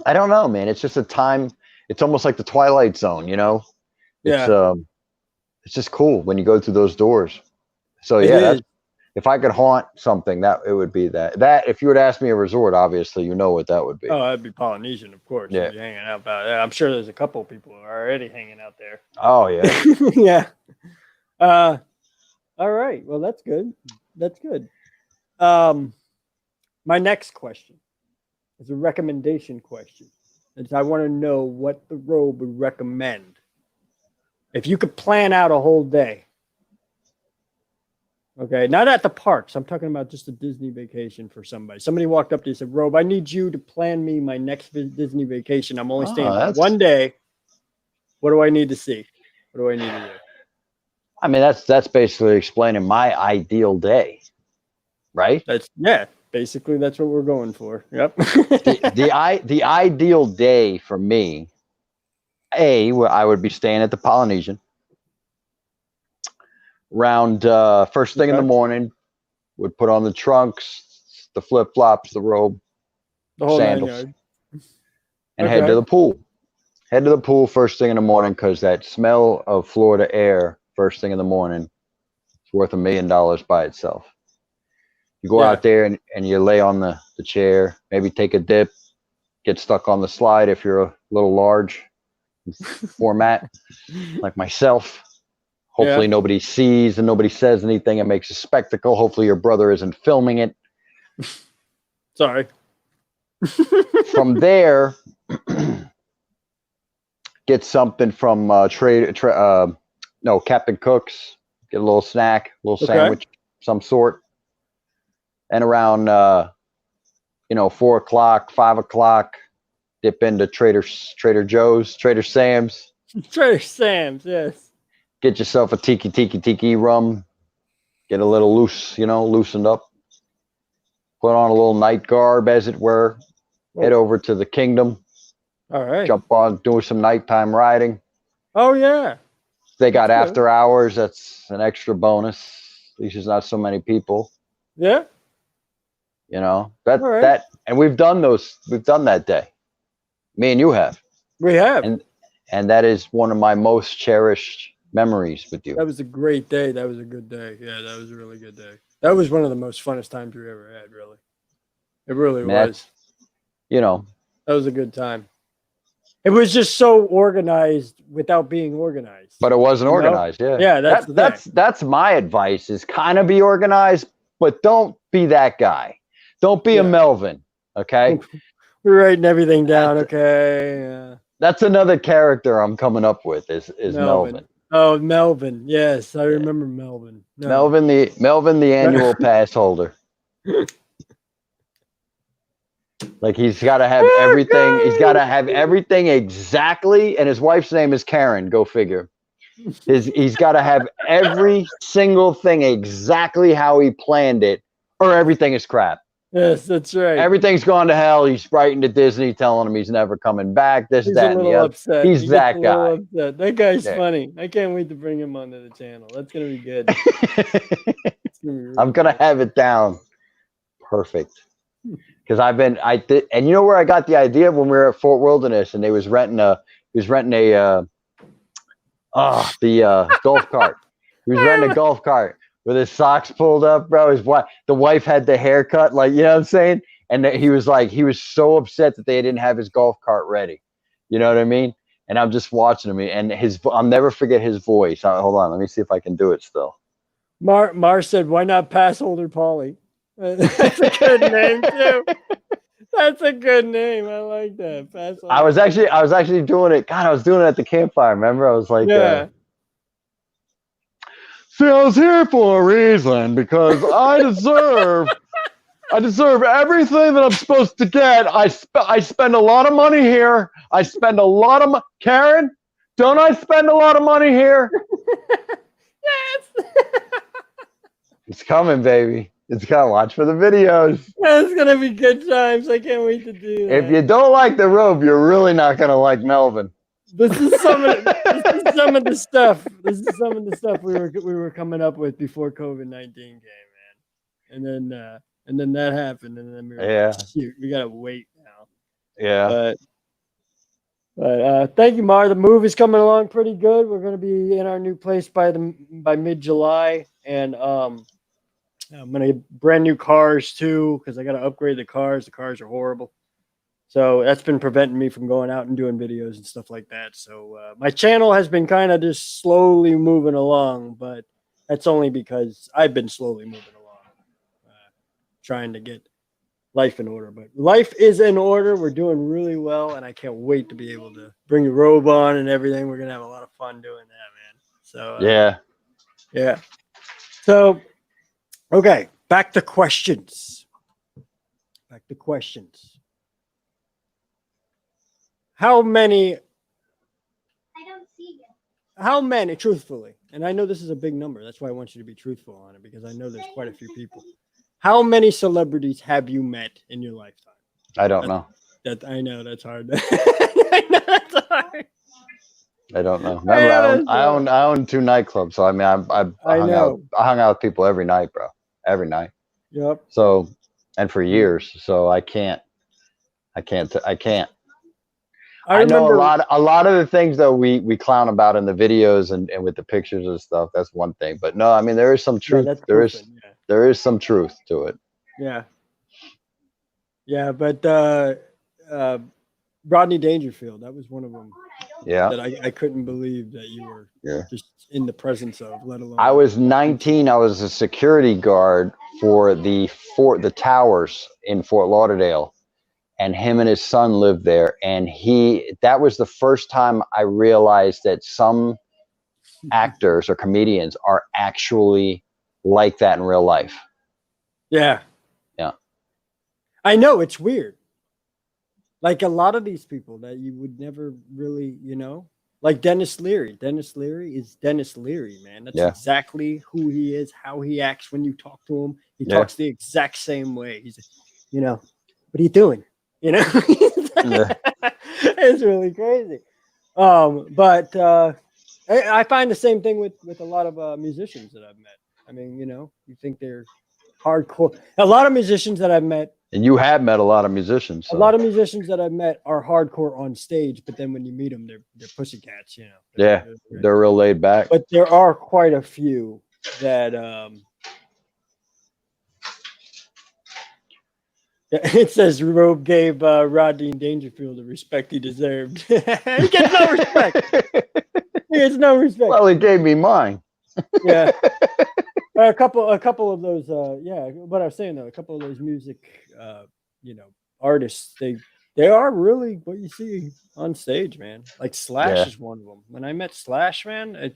I don't know, man. It's just a time. It's almost like the Twilight Zone, you know. It's just cool when you go through those doors. So if I could haunt something, that it would be that. That if you would ask me a resort, obviously you know what that would be. Oh, that'd be Polynesian, of course. Yeah. You'd be hanging out about it. I'm sure there's a couple people who are already hanging out there. Oh yeah. Yeah. All right. Well, that's good. That's good. My next question is a recommendation question. And I want to know what the Robe would recommend. If you could plan out a whole day. Okay, not at the parks. I'm talking about just a Disney vacation for somebody. Somebody walked up to you and said, Robe, I need you to plan me my next Disney vacation. I'm only staying for one day. What do I need to see? What do I need to do? I mean, that's basically explaining my ideal day, right? Basically that's what we're going for. Yep. the ideal day for me, I would be staying at the Polynesian. Around first thing in the morning, would put on the trunks, the flip flops, the robe, the whole sandals, and head to the pool. Head to the pool first thing in the morning because that smell of Florida air first thing in the morning is worth $1 million by itself. You go out there and you lay on the chair, maybe take a dip, get stuck on the slide if you're a little large format like myself. Hopefully nobody sees and nobody says anything. It makes a spectacle. Hopefully your brother isn't filming it. Sorry. From there, get something from Captain Cook's. Get a little snack, a little sandwich, some sort. And around 4 o'clock, 5 o'clock, dip into Trader Joe's, Trader Sam's. Trader Sam's, yes. Get yourself a tiki rum. Get a little loose, loosened up. Put on a little night garb, as it were. Head over to the Kingdom. All right. Jump on, do some nighttime riding. Oh, yeah. They got after hours. That's an extra bonus. At least there's not so many people. Yeah. That, and we've done that day. Me and you have. We have. And that is one of my most cherished memories with you. That was a great day. That was a good day. Yeah, that was a really good day. That was one of the most funnest times we ever had, really. It really was. That was a good time. It was just so organized without being organized. But it wasn't organized, yeah. Yeah, that's my advice is kind of be organized, but don't be that guy. Don't be a Melvin, okay? We're writing everything down, okay? That's another character I'm coming up with is Melvin. Oh, Melvin. Yes, I remember Melvin. No. Melvin the annual pass holder. Like he's got to have everything. He's got to have everything exactly. And his wife's name is Karen. Go figure. He's got to have every single thing exactly how he planned it, or everything is crap. Yes, that's right. Everything's gone to hell. He's writing to Disney, telling him he's never coming back. He's that, a little upset. He's that guy. Upset. That guy's funny. I can't wait to bring him onto the channel. That's gonna be good. I'm gonna have it down. Perfect. Because and you know where I got the idea when we were at Fort Wilderness and he was renting a golf cart. He was renting a golf cart with his socks pulled up, bro. The wife had the haircut, like, you know what I'm saying? And he was so upset that they didn't have his golf cart ready. You know what I mean? And I'm just watching him, and I'll never forget his voice. Hold on, let me see if I can do it still. Mar said, "Why not pass holder Polly?" That's a good name too. That's a good name. I like that. Pass holder. I was actually doing it. God, I was doing it at the campfire. Remember? I was like, see, I was here for a reason because I deserve everything that I'm supposed to get. I spend a lot of money here. I spend a lot of Karen, don't I spend a lot of money here? Yes. It's coming, baby. It's coming. Watch for the videos. That's gonna be good times. I can't wait to do that. If you don't like the Robe, you're really not gonna like Melvin. This is some of the stuff. This is some of the stuff we were coming up with before COVID-19 came, man. And then that happened, and then we were like, shoot, we gotta wait now. Yeah. But thank you, Mar. The move is coming along pretty good. We're gonna be in our new place by mid-July, and I'm gonna get brand new cars too because I got to upgrade the cars. The cars are horrible, so that's been preventing me from going out and doing videos and stuff like that. So my channel has been kind of just slowly moving along, but that's only because I've been slowly moving along, trying to get life in order. But life is in order. We're doing really well, and I can't wait to be able to bring the Robe on and everything. We're gonna have a lot of fun doing that, man. So yeah. So okay, back to questions. How many? I don't see you. How many? Truthfully, and I know this is a big number. That's why I want you to be truthful on it because I know there's quite a few people. How many celebrities have you met in your lifetime? I don't know. That I know that's hard. I know that's hard. I don't know. Remember, I own 2 nightclubs, so I mean, I hung out with people every night, bro. Every night. Yep. So, and for years, so I can't. I know a lot of the things that we clown about in the videos and with the pictures and stuff. That's one thing, but no, I mean there is some truth. Yeah, there is some truth to it. Yeah. Yeah, but Rodney Dangerfield, that was one of them. Yeah. That I couldn't believe that you were just in the presence of, let alone. I was 19. I was a security guard for the towers in Fort Lauderdale, and him and his son lived there. And that was the first time I realized that some actors or comedians are actually like that in real life. Yeah. Yeah. I know, it's weird. Like a lot of these people that you would never really, like Dennis Leary. Dennis Leary is Dennis Leary, man. That's exactly who he is, how he acts when you talk to him. He talks the exact same way. He's, what are you doing? It's really crazy. But I find the same thing with a lot of musicians that I've met. I mean, you think they're hardcore. A lot of musicians that I've met. And you have met a lot of musicians. So. A lot of musicians that I've met are hardcore on stage, but then when you meet them, they're pussycats, They're real laid back. But there are quite a few that it says Robe gave Rodney Dangerfield the respect he deserved. He gets no respect. He gets no respect. Well, he gave me mine. Yeah. A couple of those, what I was saying though, a couple of those music, artists, they are really what you see on stage, man. Like Slash is one of them. When I met Slash, man,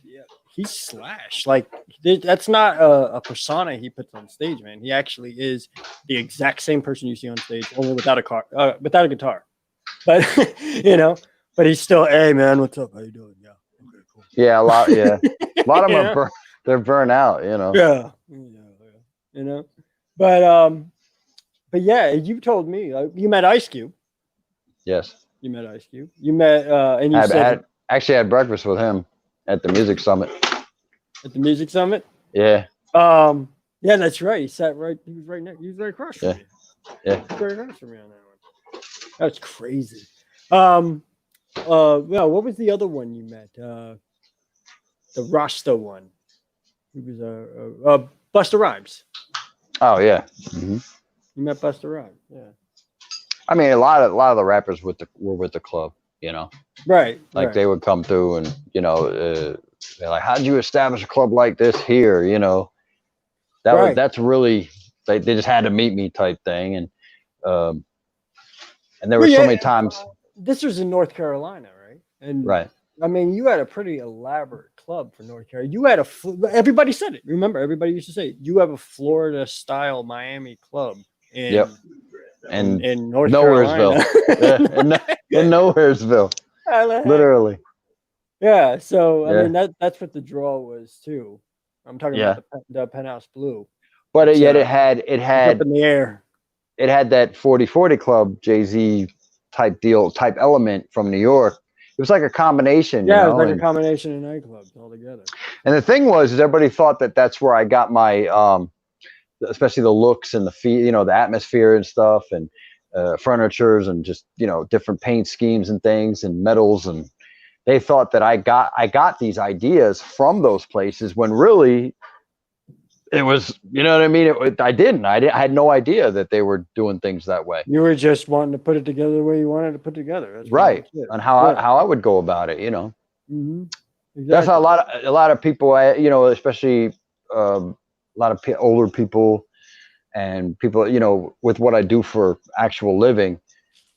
he's Slash. Like that's not a persona he puts on stage, man. He actually is the exact same person you see on stage, only without a guitar. But but he's still, hey man, what's up? How you doing? Yeah, okay, cool. Yeah, a lot of them are they're burnt out, Yeah. But yeah, you told me you met Ice Cube. Yes. You met Ice Cube. You met and you actually had breakfast with him at the music summit. At the music summit? Yeah. Yeah, that's right. He was right across from me. Yeah. He was right across from me on that one. That's crazy. What was the other one you met? The Rasta one. He was Busta Rhymes. Oh yeah. Mm-hmm. You met Busta Rhymes. Yeah. I mean, a lot of the rappers were with the club, Right. Like they would come through and they're like, "How'd you establish a club like this here?" That's really they just had to meet me type thing, and there were so many times. This was in North Carolina, right? And right. I mean, you had a pretty elaborate club for North Carolina. You had everybody said it. Remember, everybody used to say you have a Florida-style Miami club in North Nowheresville. Carolina. in Nowheresville. Literally. Yeah. So I mean, that's what the draw was too. I'm talking about the Penthouse Blue. But yet it had up in the air. It had that 40/40 club Jay-Z type element from New York. It was like a combination. Yeah, it was like a combination of nightclubs all together. And the thing was, is everybody thought that's where I got my, especially the looks and the atmosphere and stuff, and furnitures and just different paint schemes and things and metals, and they thought that I got these ideas from those places when really it was, you know what I mean? I had no idea that they were doing things that way. You were just wanting to put it together the way you wanted to put it together. That's Right. And how Yeah. I would go about it, you know. Mm-hmm. Exactly. That's how a lot of people, you know, especially a lot of older people and people, you know, with what I do for actual living,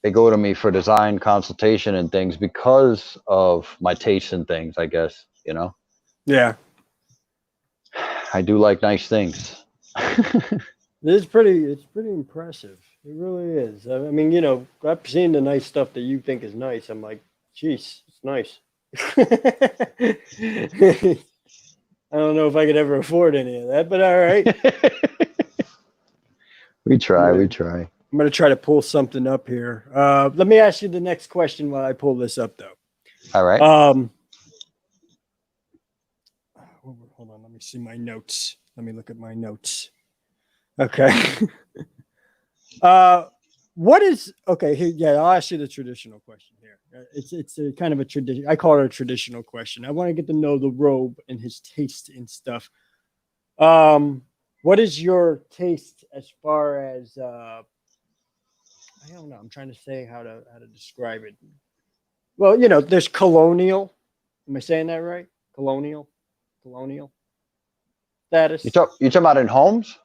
they go to me for design consultation and things because of my tastes and things, I guess, you know. Yeah. I do like nice things. It's pretty impressive. It really is. I mean, you know, I've seen the nice stuff that you think is nice. I'm like, geez, it's nice. I don't know if I could ever afford any of that, but all right. We try. I'm going to try to pull something up here. Let me ask you the next question while I pull this up, though. All right. Hold on. Let me see my notes. Let me look at my notes. Okay. What is okay here? Yeah, I'll ask you the traditional question here. It's a kind of a tradition. I call it a traditional question. I want to get to know the Robe and his taste in stuff. What is your taste as far as I don't know. I'm trying to say how to describe it. Well, you know, there's colonial. Am I saying that right? Colonial status. You talking about in homes?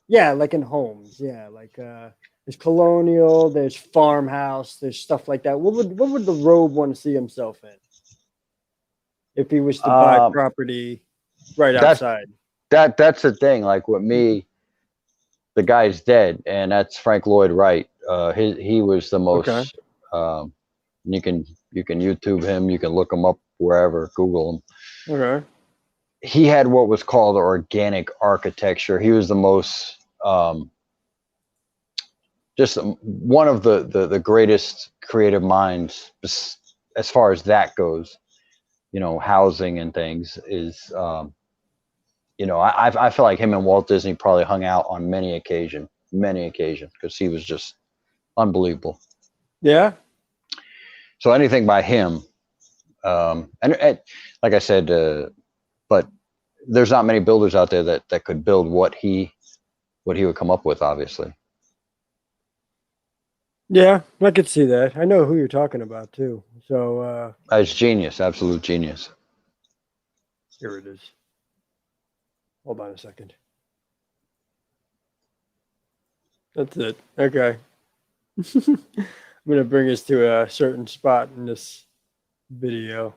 Yeah, like in homes. Yeah, like there's colonial, there's farmhouse, there's stuff like that. What would the Robe want to see himself in if he was to buy property right outside? That's the thing. Like with me, the guy's dead, and that's Frank Lloyd Wright. He was the most. Okay. You can YouTube him. You can look him up wherever. Google him. Okay. He had what was called organic architecture. He was the most. Just one of the greatest creative minds as far as that goes. You know, housing and things is. You know, I feel like him and Walt Disney probably hung out on many occasions, because he was just unbelievable. Yeah. So anything by him, and like I said, but there's not many builders out there that could build what he would come up with, obviously. Yeah, I could see that. I know who you're talking about too. So it's genius, absolute genius. Here it is. Hold on a second. That's it. Okay. I'm going to bring us to a certain spot in this video.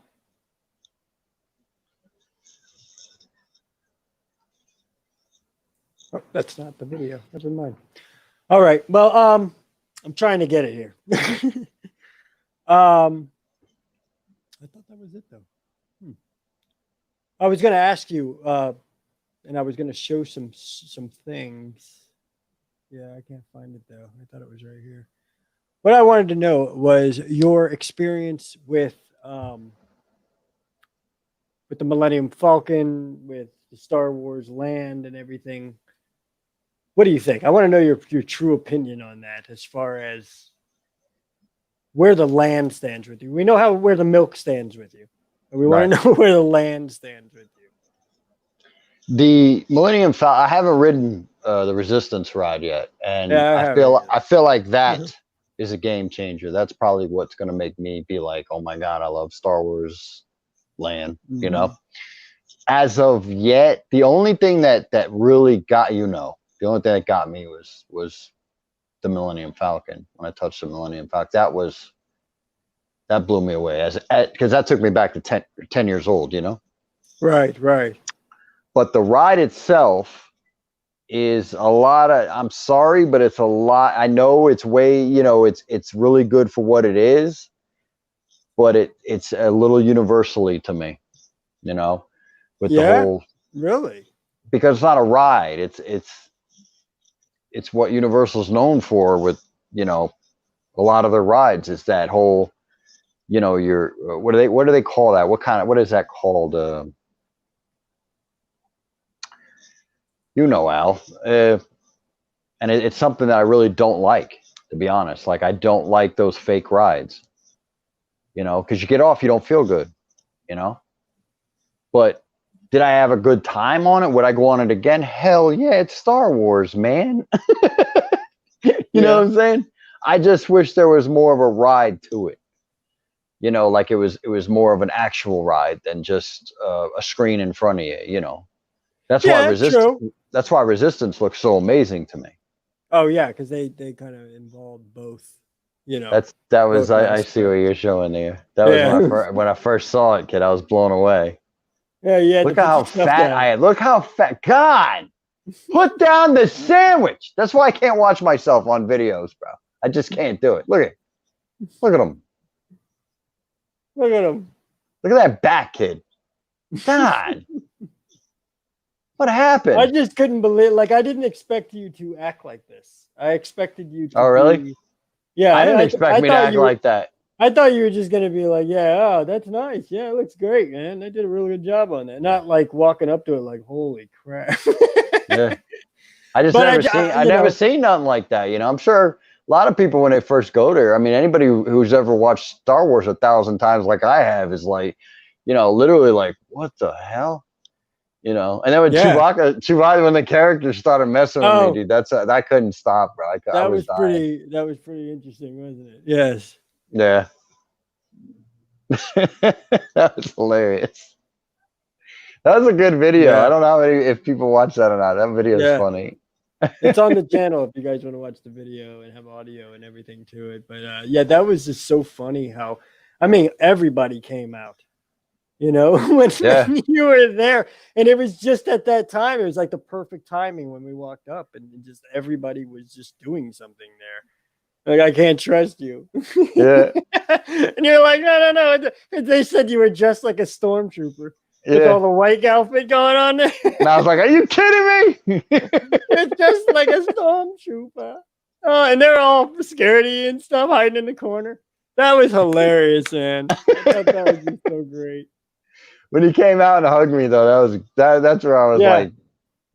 Oh, that's not the video. Never mind. All right. Well, I'm trying to get it here. I thought that was it, though. I was going to ask you, and I was going to show some things. Yeah, I can't find it, though. I thought it was right here. What I wanted to know was your experience with the Millennium Falcon, with the Star Wars land and everything. What do you think? I want to know your true opinion on that, as far as where the land stands with you. We know where the milk stands with you, and we want to know where the land stands with you. The Millennium Falcon. I haven't ridden the Resistance ride yet, and I feel like that is a game changer. That's probably what's going to make me be like, oh my god, I love Star Wars land. You know, as of yet, the only thing that really got the only thing that got me was the Millennium Falcon. When I touched the Millennium Falcon, that blew me away, because that took me back to 10 years old. You know, right. But the ride itself is a lot of, I'm sorry, but it's a lot. I know it's way, you know, it's really good for what it is, but it's a little universally to me, you know, with the whole, really, because it's not a ride. It's what Universal's known for with, you know, a lot of their rides is that whole, you know, what do they call that? What is that called? You know, Al, and it's something that I really don't like, to be honest. Like, I don't like those fake rides, you know, because you get off, you don't feel good, you know. But did I have a good time on it? Would I go on it again? Hell yeah, it's Star Wars, man. You know what I'm saying? I just wish there was more of a ride to it. You know, like it was more of an actual ride than just a screen in front of you. You know, that's why Resistance. That's why Resistance looks so amazing to me. Oh yeah, because they kind of involved both. You know, that was I see what you're showing there. That was when I first saw it, kid. I was blown away. Yeah, yeah. Look at how fat I am. Look how fat. God, put down the sandwich. That's why I can't watch myself on videos, bro. I just can't do it. Look at him. Look at him. Look at that back, kid. God. What happened? I just couldn't believe, like, I didn't expect you to act like this. I expected you to. Oh, really? Yeah. I didn't expect me to act like that. I thought you were just going to be like, yeah, oh, that's nice. Yeah, it looks great, man. They did a really good job on that. Not like walking up to it like, holy crap. Yeah. I just never seen nothing like that. You know, I'm sure a lot of people when they first go there, I mean, anybody who's ever watched Star Wars 1,000 times like I have is like, you know, literally like, what the hell? You know, and then when Chewbacca, when the characters started messing with me, dude, that couldn't stop, bro. I was dying. That was pretty interesting, wasn't it? Yes. Yeah. That was hilarious. That was a good video. I don't know if people watch that or not. That video is funny. It's on the channel if you guys want to watch the video and have audio and everything to it. But yeah, that was just so funny how, I mean, everybody came out. You know, when you were there, and it was just at that time, it was like the perfect timing when we walked up, and just everybody was just doing something there. Like, I can't trust you. Yeah. And you're like, no. And they said you were just like a stormtrooper with all the white outfit going on there. And I was like, are you kidding me? It's just like a stormtrooper. Oh, and they're all scaredy and stuff, hiding in the corner. That was hilarious, man. I thought that was just so great. When he came out and hugged me, though, that's where I was like,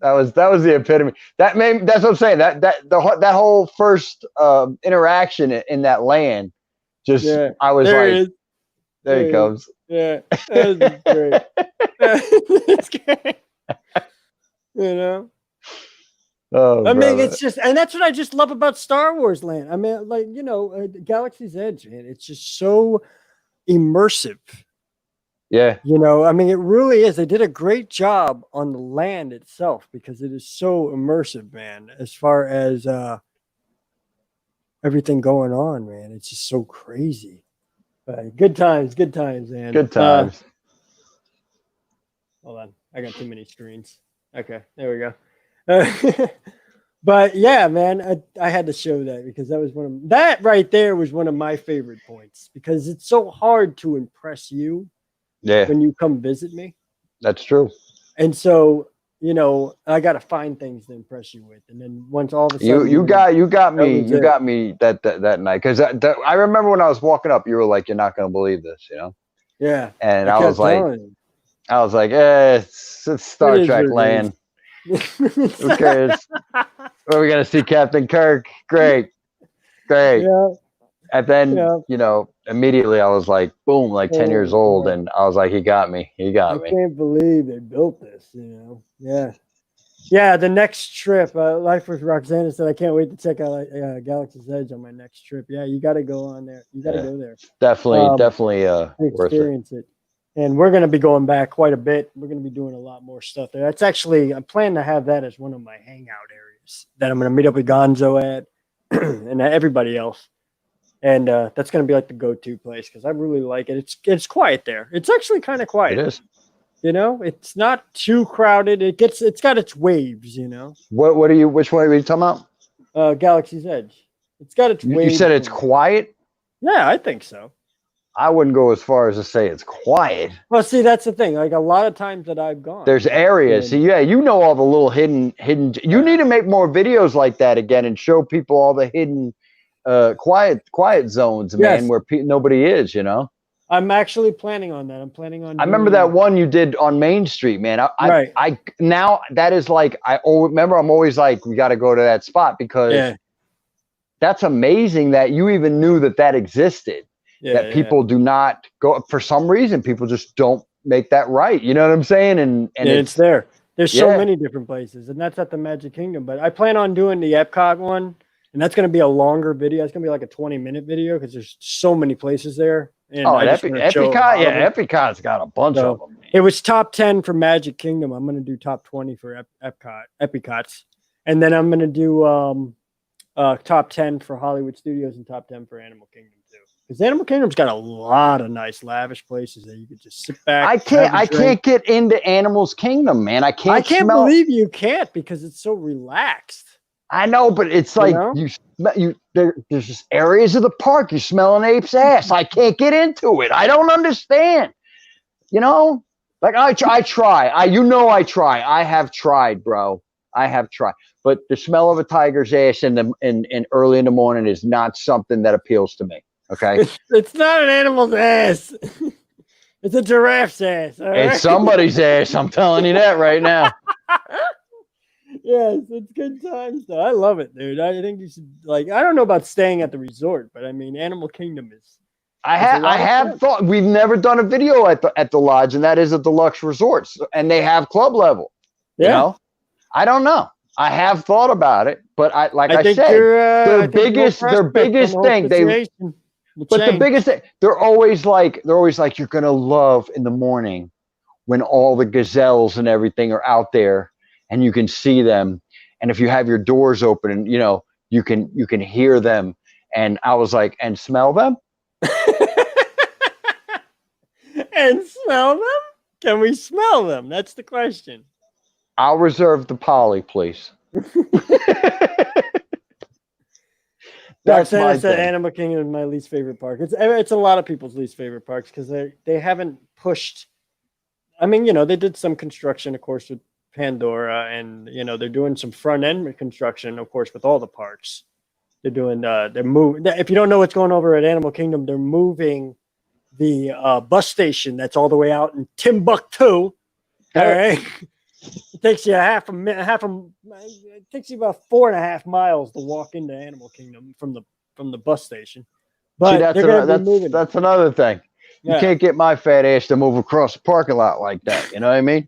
that was the epitome. That's what I'm saying. That whole first interaction in that land, I was like, there he comes. Yeah, that was great. It's great. You know. Oh, I mean, it's just, and that's what I just love about Star Wars Land. I mean, like, you know, Galaxy's Edge, man. It's just so immersive. Yeah. You know, I mean, it really is. They did a great job on the land itself because it is so immersive, man, as far as everything going on, man. It's just so crazy. But good times, man. Good times. Hold on. I got too many screens. Okay, there we go. But yeah, man, I had to show that because that right there was one of my favorite points because it's so hard to impress you. Yeah. When you come visit me. That's true. And so, you know, I got to find things to impress you with. And then once all of a sudden you got me that night. Cause I remember when I was walking up, you were like, you're not going to believe this, you know? Yeah. And I was like, it's Star Trek land. Who cares? Are we going to see Captain Kirk? Great. Yeah. And then, you know, immediately I was like, boom, like 10 years old. And I was like, he got me. I can't believe they built this, you know? Yeah. Yeah, the next trip, Life with Roxana said, I can't wait to check out Galaxy's Edge on my next trip. Yeah, you got to go on there. You got to go there. Definitely experience it. And we're going to be going back quite a bit. We're going to be doing a lot more stuff there. That's actually, I plan to have that as one of my hangout areas that I'm going to meet up with Gonzo at and everybody else. And that's going to be like the go-to place because I really like it. It's quiet there. It's actually kind of quiet. It is. You know, it's not too crowded. It's got its waves, you know. Which one are you talking about? Galaxy's Edge. It's got its waves. You said it's quiet? Yeah, I think so. I wouldn't go as far as to say it's quiet. Well, see, that's the thing. Like a lot of times that I've gone. There's areas. See, you know all the little hidden. You need to make more videos like that again and show people all the hidden quiet zones, man, where nobody is, you know. I'm actually planning on that. I'm planning on. I remember that one you did on Main Street, man. I now that is like remember. I'm always like, we got to go to that spot because that's amazing that you even knew that existed. That people do not go for some reason. People just don't make that right. You know what I'm saying? And it's there. There's so Yeah. many different places, and that's at the Magic Kingdom. But I plan on doing the Epcot one, and that's going to be a longer video. It's going to be like a 20-minute video because there's so many places there. And I just wanna show a lot Epcot, of them. Epcot's got a bunch of them. It was top 10 for Magic Kingdom. I'm going to do top 20 for Epicots, and then I'm going to do top 10 for Hollywood Studios and top 10 for Animal Kingdom too. Because Animal Kingdom's got a lot of nice, lavish places that you could just sit back. I can't get into Animal's Kingdom, man. I can't believe you can't because it's so relaxed. I know, but it's like there's just areas of the park you smell an ape's ass. I can't get into it. I don't understand. You know, like I try. I try. I have tried, bro. I have tried. But the smell of a tiger's ass in early in the morning is not something that appeals to me. Okay, it's not an animal's ass. It's a giraffe's ass. All right? It's somebody's ass. I'm telling you that right now. Yes, it's good times though. I love it, dude. I think you should I don't know about staying at the resort, but I mean, Animal Kingdom is. I have thought we've never done a video at the lodge, and that is a deluxe resort, and they have club level. Yeah. You know, I don't know. I have thought about it, but I said, their biggest thing the biggest thing they're always like you're gonna love in the morning when all the gazelles and everything are out there. And you can see them, and if you have your doors open, and you can hear them. And I was like, and smell them, and smell them. Can we smell them? That's the question. I'll reserve the Poly, please. Roxana said Animal Kingdom is my least favorite park. It's a lot of people's least favorite parks because they haven't pushed. I mean, they did some construction, of course, with Pandora, and they're doing some front end construction, of course, with all the parks. They're doing they're moving. If you don't know what's going over at Animal Kingdom, they're moving the bus station that's all the way out in Timbuktu. All right, it takes you it takes you about 4.5 miles to walk into Animal Kingdom from the bus station. But see, that's another thing. You can't get my fat ass to move across the parking lot like that. You know what I mean?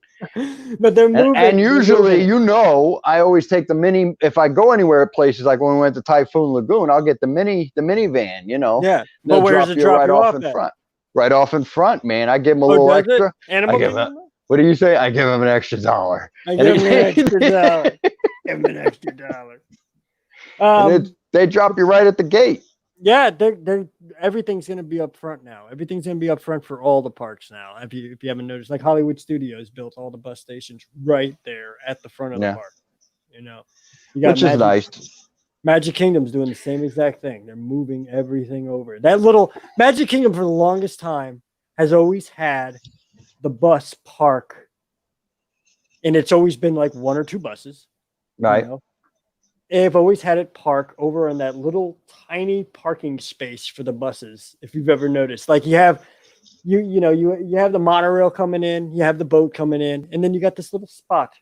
But they're moving. And usually, I always take the mini. If I go anywhere at places like when we went to Typhoon Lagoon, I'll get the minivan. Yeah. But where does it drop you off in front? Right off in front, man. I give them a little extra. What do you say? I give them an extra $1. I give them an extra $1. Give them an extra $1. They drop you right at the gate. Yeah, everything's going to be up front now. Everything's going to be up front for all the parks now. If you haven't noticed, like Hollywood Studios built all the bus stations right there at the front of the park. Which is nice. Magic Kingdom's doing the same exact thing. They're moving everything over. That little Magic Kingdom for the longest time has always had the bus park, and it's always been like 1 or 2 buses. Right. They've always had it park over in that little tiny parking space for the buses. If you've ever noticed, like you have the monorail coming in, you have the boat coming in, and then you got this little spot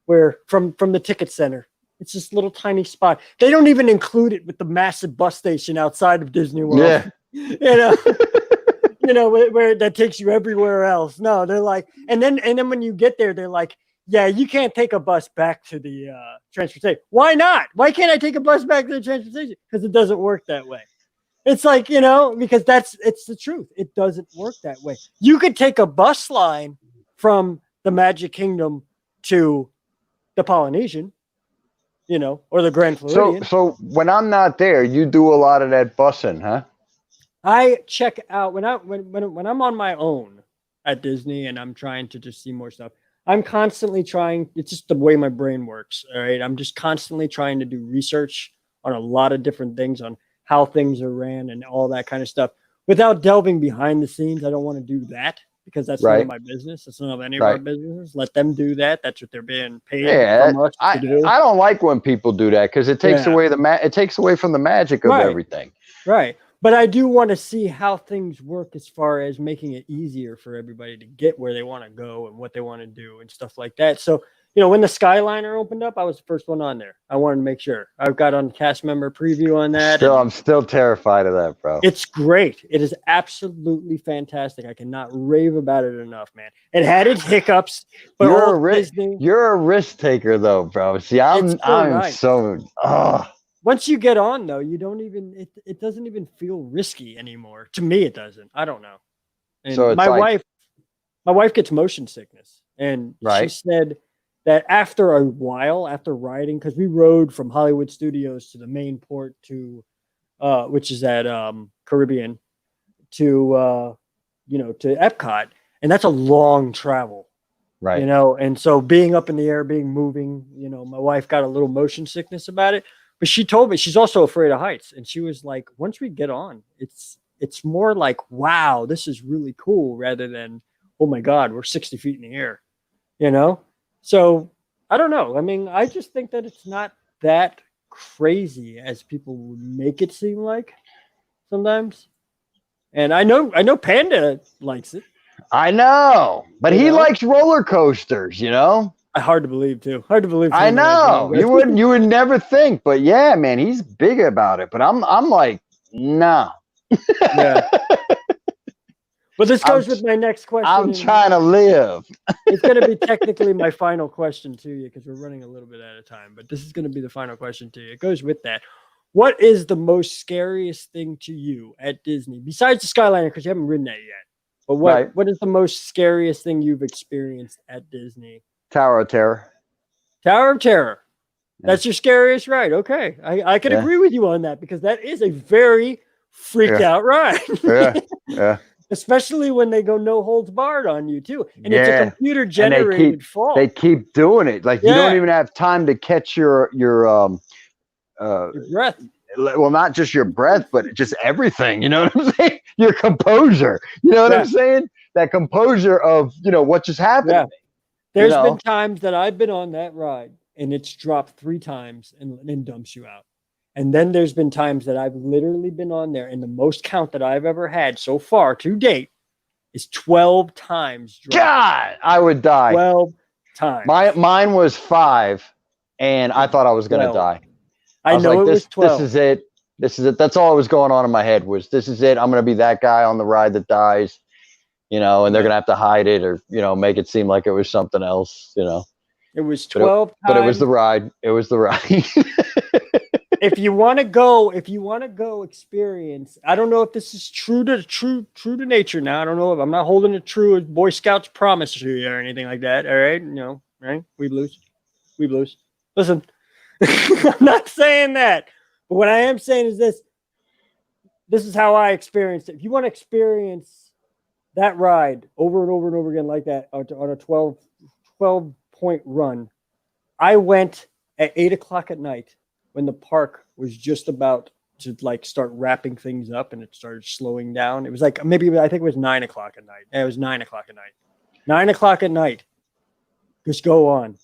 where from the ticket center, it's this little tiny spot. They don't even include it with the massive bus station outside of Disney World. Yeah. Where that takes you everywhere else. No, they're like, and then when you get there, they're like, yeah, you can't take a bus back to the transfer station. Why not? Why can't I take a bus back to the transfer station? Because it doesn't work that way. It's like, because it's the truth. It doesn't work that way. You could take a bus line from the Magic Kingdom to the Polynesian, or the Grand Floridian. So when I'm not there, you do a lot of that busing, huh? I check out when I'm on my own at Disney and I'm trying to just see more stuff. I'm constantly trying. It's just the way my brain works. All right. I'm just constantly trying to do research on a lot of different things, on how things are ran and all that kind of stuff without delving behind the scenes. I don't want to do that because that's none of my business. It's none of any of our business. Let them do that. That's what they're being paid from us to do. I don't like when people do that because it takes away it takes away from the magic of everything. Right. But I do want to see how things work as far as making it easier for everybody to get where they want to go and what they want to do and stuff like that. So, when the Skyliner opened up, I was the first one on there. I wanted to make sure. I've got on the cast member preview on that. I'm still terrified of that, bro. It's great. It is absolutely fantastic. I cannot rave about it enough, man. It had its hiccups, but you're a risk taker, though, bro. See, I'm nice. so. Once you get on, though, you don't even. It doesn't even feel risky anymore. To me, it doesn't. I don't know. And so it's my wife gets motion sickness, and she said that after a while, after riding, because we rode from Hollywood Studios to the main port to, which is at Caribbean, to to Epcot, and that's a long travel, right? And so being up in the air, moving, my wife got a little motion sickness about it, but she told me she's also afraid of heights, and she was like, once we get on, it's more like, wow, this is really cool, rather than, oh my God, we're 60 feet in the air, So I don't know. I mean, I just think that it's not that crazy as people would make it seem like sometimes. And I know Panda likes it. I know, but he likes roller coasters, Hard to believe too. Hard to believe. I know. You would never think, but yeah, man, he's big about it. But I'm like, no. Yeah. But this goes with my next question. I'm trying to live. It's going to be technically my final question to you, because we're running a little bit out of time. But this is going to be the final question to you. It goes with that. What is the most scariest thing to you at Disney, besides the Skyliner, because you haven't ridden that yet? But what is the most scariest thing you've experienced at Disney? Tower of Terror. Tower of Terror. Yeah. That's your scariest ride. Okay. I could agree with you on that, because that is a very freaked out ride. Yeah. Especially when they go no holds barred on you too. And it's a computer generated fall. They keep doing it. Like you don't even have time to catch your breath. Well, not just your breath, but just everything. You know what I'm saying? Your composure. You know what I'm saying? That composure of, what just happened. Yeah. There's been times that I've been on that ride and it's dropped 3 times and then dumps you out. And then there's been times that I've literally been on there, and the most count that I've ever had so far to date is 12 times. God, I would die. 12 times. Mine was 5, and I thought I was going to die. I know it was 12. This is it. This is it. That's all that was going on in my head was, this is it. I'm going to be that guy on the ride that dies, and they're going to have to hide it or, make it seem like it was something else, It was 12 times. But it was the ride. It was the ride. If you want to go experience, I don't know if this is true to nature now. I don't know if I'm not holding it true as Boy Scouts promise to you or anything like that. All right. Right. We blues. Listen, I'm not saying that, but what I am saying is this is how I experienced it. If you want to experience that ride over and over and over again, like that on a 12 point run, I went at 8:00 at night, when the park was just about to start wrapping things up and it started slowing down. It was I think it was 9:00 at night. It was 9:00 at night. 9:00 at night. Just go on.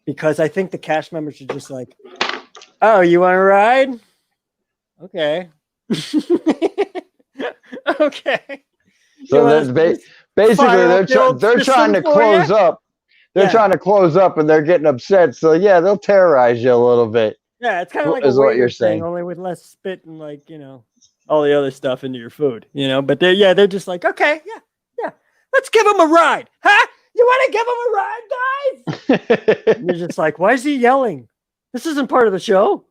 Because I think the cast members are just like, oh, you want to ride? Okay. Okay. So that's basically they're trying to close up. They're trying to close up and they're getting upset. So yeah, they'll terrorize you a little bit. Yeah, it's kind of like what you're saying, only with less spit and all the other stuff into your food, But they're just like, okay, yeah, let's give them a ride, huh? You want to give them a ride, guys? And you're just like, why is he yelling? This isn't part of the show.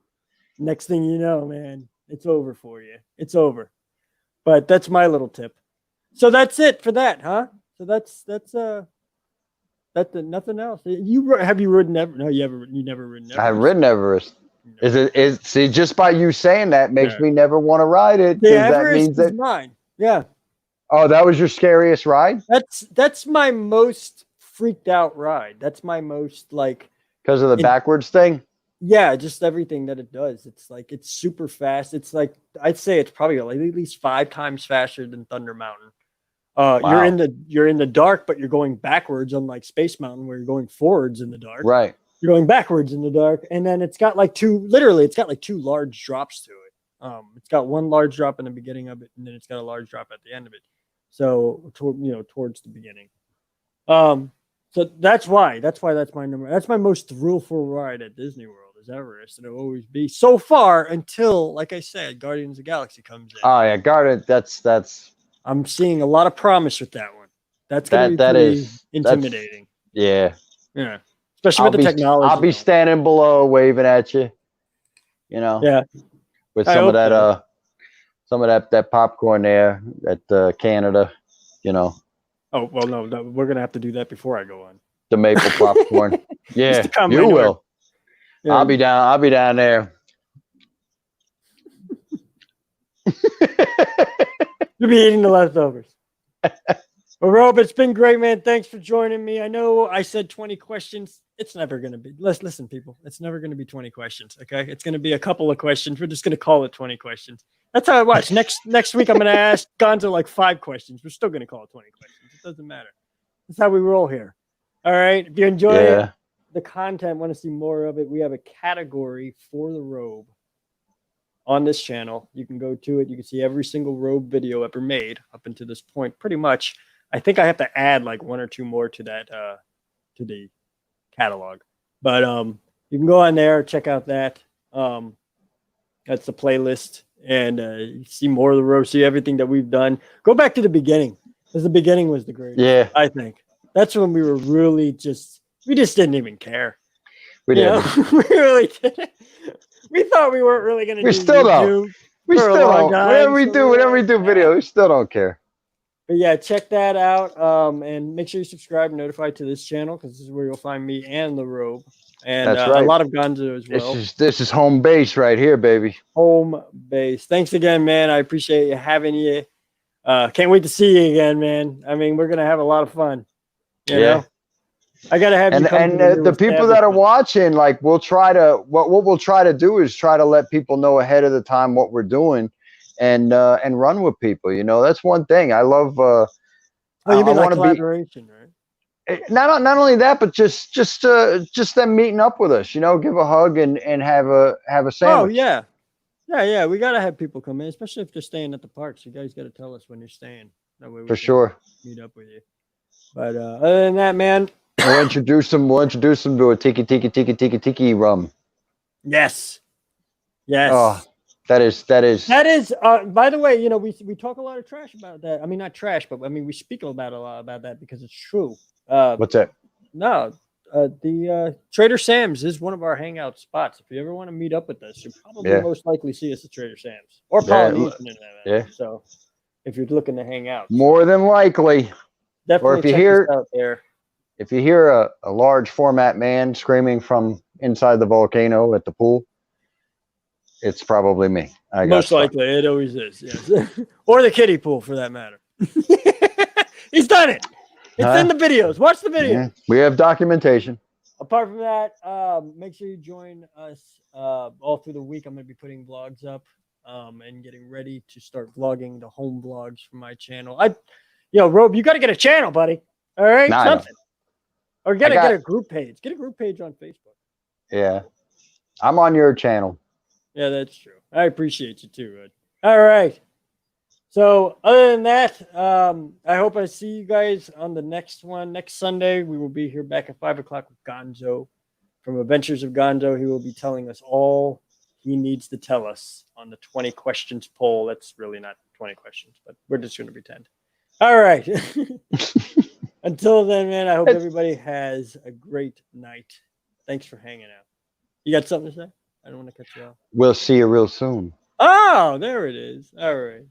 Next thing you know, man, it's over for you. It's over. But that's my little tip. So that's it for that, huh? So that's nothing else. Have you ridden Everest? No, you never ridden Everest. I've ridden Everest. See, just by you saying that makes me never want to ride it. The Everest is mine. Yeah. Oh, that was your scariest ride? That's my most freaked out ride. That's my most because of the backwards thing? Yeah, just everything that it does. It's it's super fast. It's I'd say it's probably at least 5 times faster than Thunder Mountain. Wow. You're in the dark, but you're going backwards, unlike Space Mountain, where you're going forwards in the dark. Right. You're going backwards in the dark, and then it's got two large drops to it. It's got one large drop in the beginning of it, and then it's got a large drop at the end of it. So towards the beginning. So that's why that's my number. That's my most thrillful ride at Disney World is Everest, and it'll always be so far until, like I said, Guardians of the Galaxy comes in. Oh yeah, Guardian. That's. I'm seeing a lot of promise with that one. That's going to be That pretty is intimidating. Yeah. Yeah, especially with the technology. I'll be standing below, waving at you. You know. Yeah. With I some of hope that, so. some of that popcorn there at Canada. You know. Oh well, no, we're gonna have to do that before I go on. The maple popcorn. Yeah, you will. Yeah. I'll be down there. You'll be eating the leftovers. Well, Robe, it's been great, man. Thanks for joining me. I know I said 20 questions. It's never going to be. Listen, people. It's never going to be 20 questions, okay? It's going to be a couple of questions. We're just going to call it 20 questions. That's how it was. Next week, I'm going to ask Gonzo like 5 questions. We're still going to call it 20 questions. It doesn't matter. That's how we roll here. All right? If you enjoy the content, want to see more of it, we have a category for the Robe on this channel. You can go to it. You can see every single Robe video ever made up until this point, pretty much. I think I have to add like 1 or 2 more to that to the catalog. But you can go on there, check out that. That's the playlist, and you see more of the Robe, see everything that we've done. Go back to the beginning, because the beginning was the greatest. Yeah. I think. That's when we were really we just didn't even care. We didn't. We really didn't. We thought we weren't really going to do still YouTube don't. We for a still long don't. time, Whenever we do video, we still don't care. But yeah, check that out. And make sure you subscribe and notify to this channel, because this is where you'll find me and the Robe. And That's right. a lot of Gonzo as well. This is home base right here, baby. Home base. Thanks again, man. I appreciate you having you. Can't wait to see you again, man. I mean, we're gonna have a lot of fun. You know? I gotta have you come and the people that are watching, like, we'll try to what we'll try to do is try to let people know ahead of the time what we're doing, and run with people. You know, that's one thing I love. You mean like collaboration, right? Not only that, but just them meeting up with us. You know, give a hug and have a sandwich. Oh yeah. We gotta have people come in, especially if they're staying at the parks. You guys gotta tell us when you're staying. That way we can meet up with you. But other than that, man. We'll introduce them to a tiki rum. Yes. Oh, that is. By the way, you know, we talk a lot of trash about that. I mean, not trash, but I mean, we speak a lot about that because it's true. What's that? No, the Trader Sam's is one of our hangout spots. If you ever want to meet up with us, you'll probably most likely see us at Trader Sam's or Polynesian. So if you're looking to hang out, more than likely. Definitely. Or if you hear out there. If you hear a large format man screaming from inside the volcano at the pool, it's probably me. Most likely, it always is. Yes, or the kiddie pool for that matter. He's done it. It's in the videos. Watch the video. Yeah, we have documentation. Apart from that, make sure you join us all through the week. I'm going to be putting vlogs up and getting ready to start vlogging the home vlogs for my channel. Robe, you got to get a channel, buddy. All right, something. Or get a group page. Get a group page on Facebook. Yeah. I'm on your channel. Yeah, that's true. I appreciate you too, Ed. All right. So other than that, I hope I see you guys on the next one. Next Sunday, we will be here back at 5 o'clock with Gonzo from Adventures of Gonzo. He will be telling us all he needs to tell us on the 20 questions poll. That's really not 20 questions, but we're just going to pretend. All right. Until then, man, I hope everybody has a great night. Thanks for hanging out. You got something to say? I don't want to cut you off. We'll see you real soon. Oh, there it is. All right. See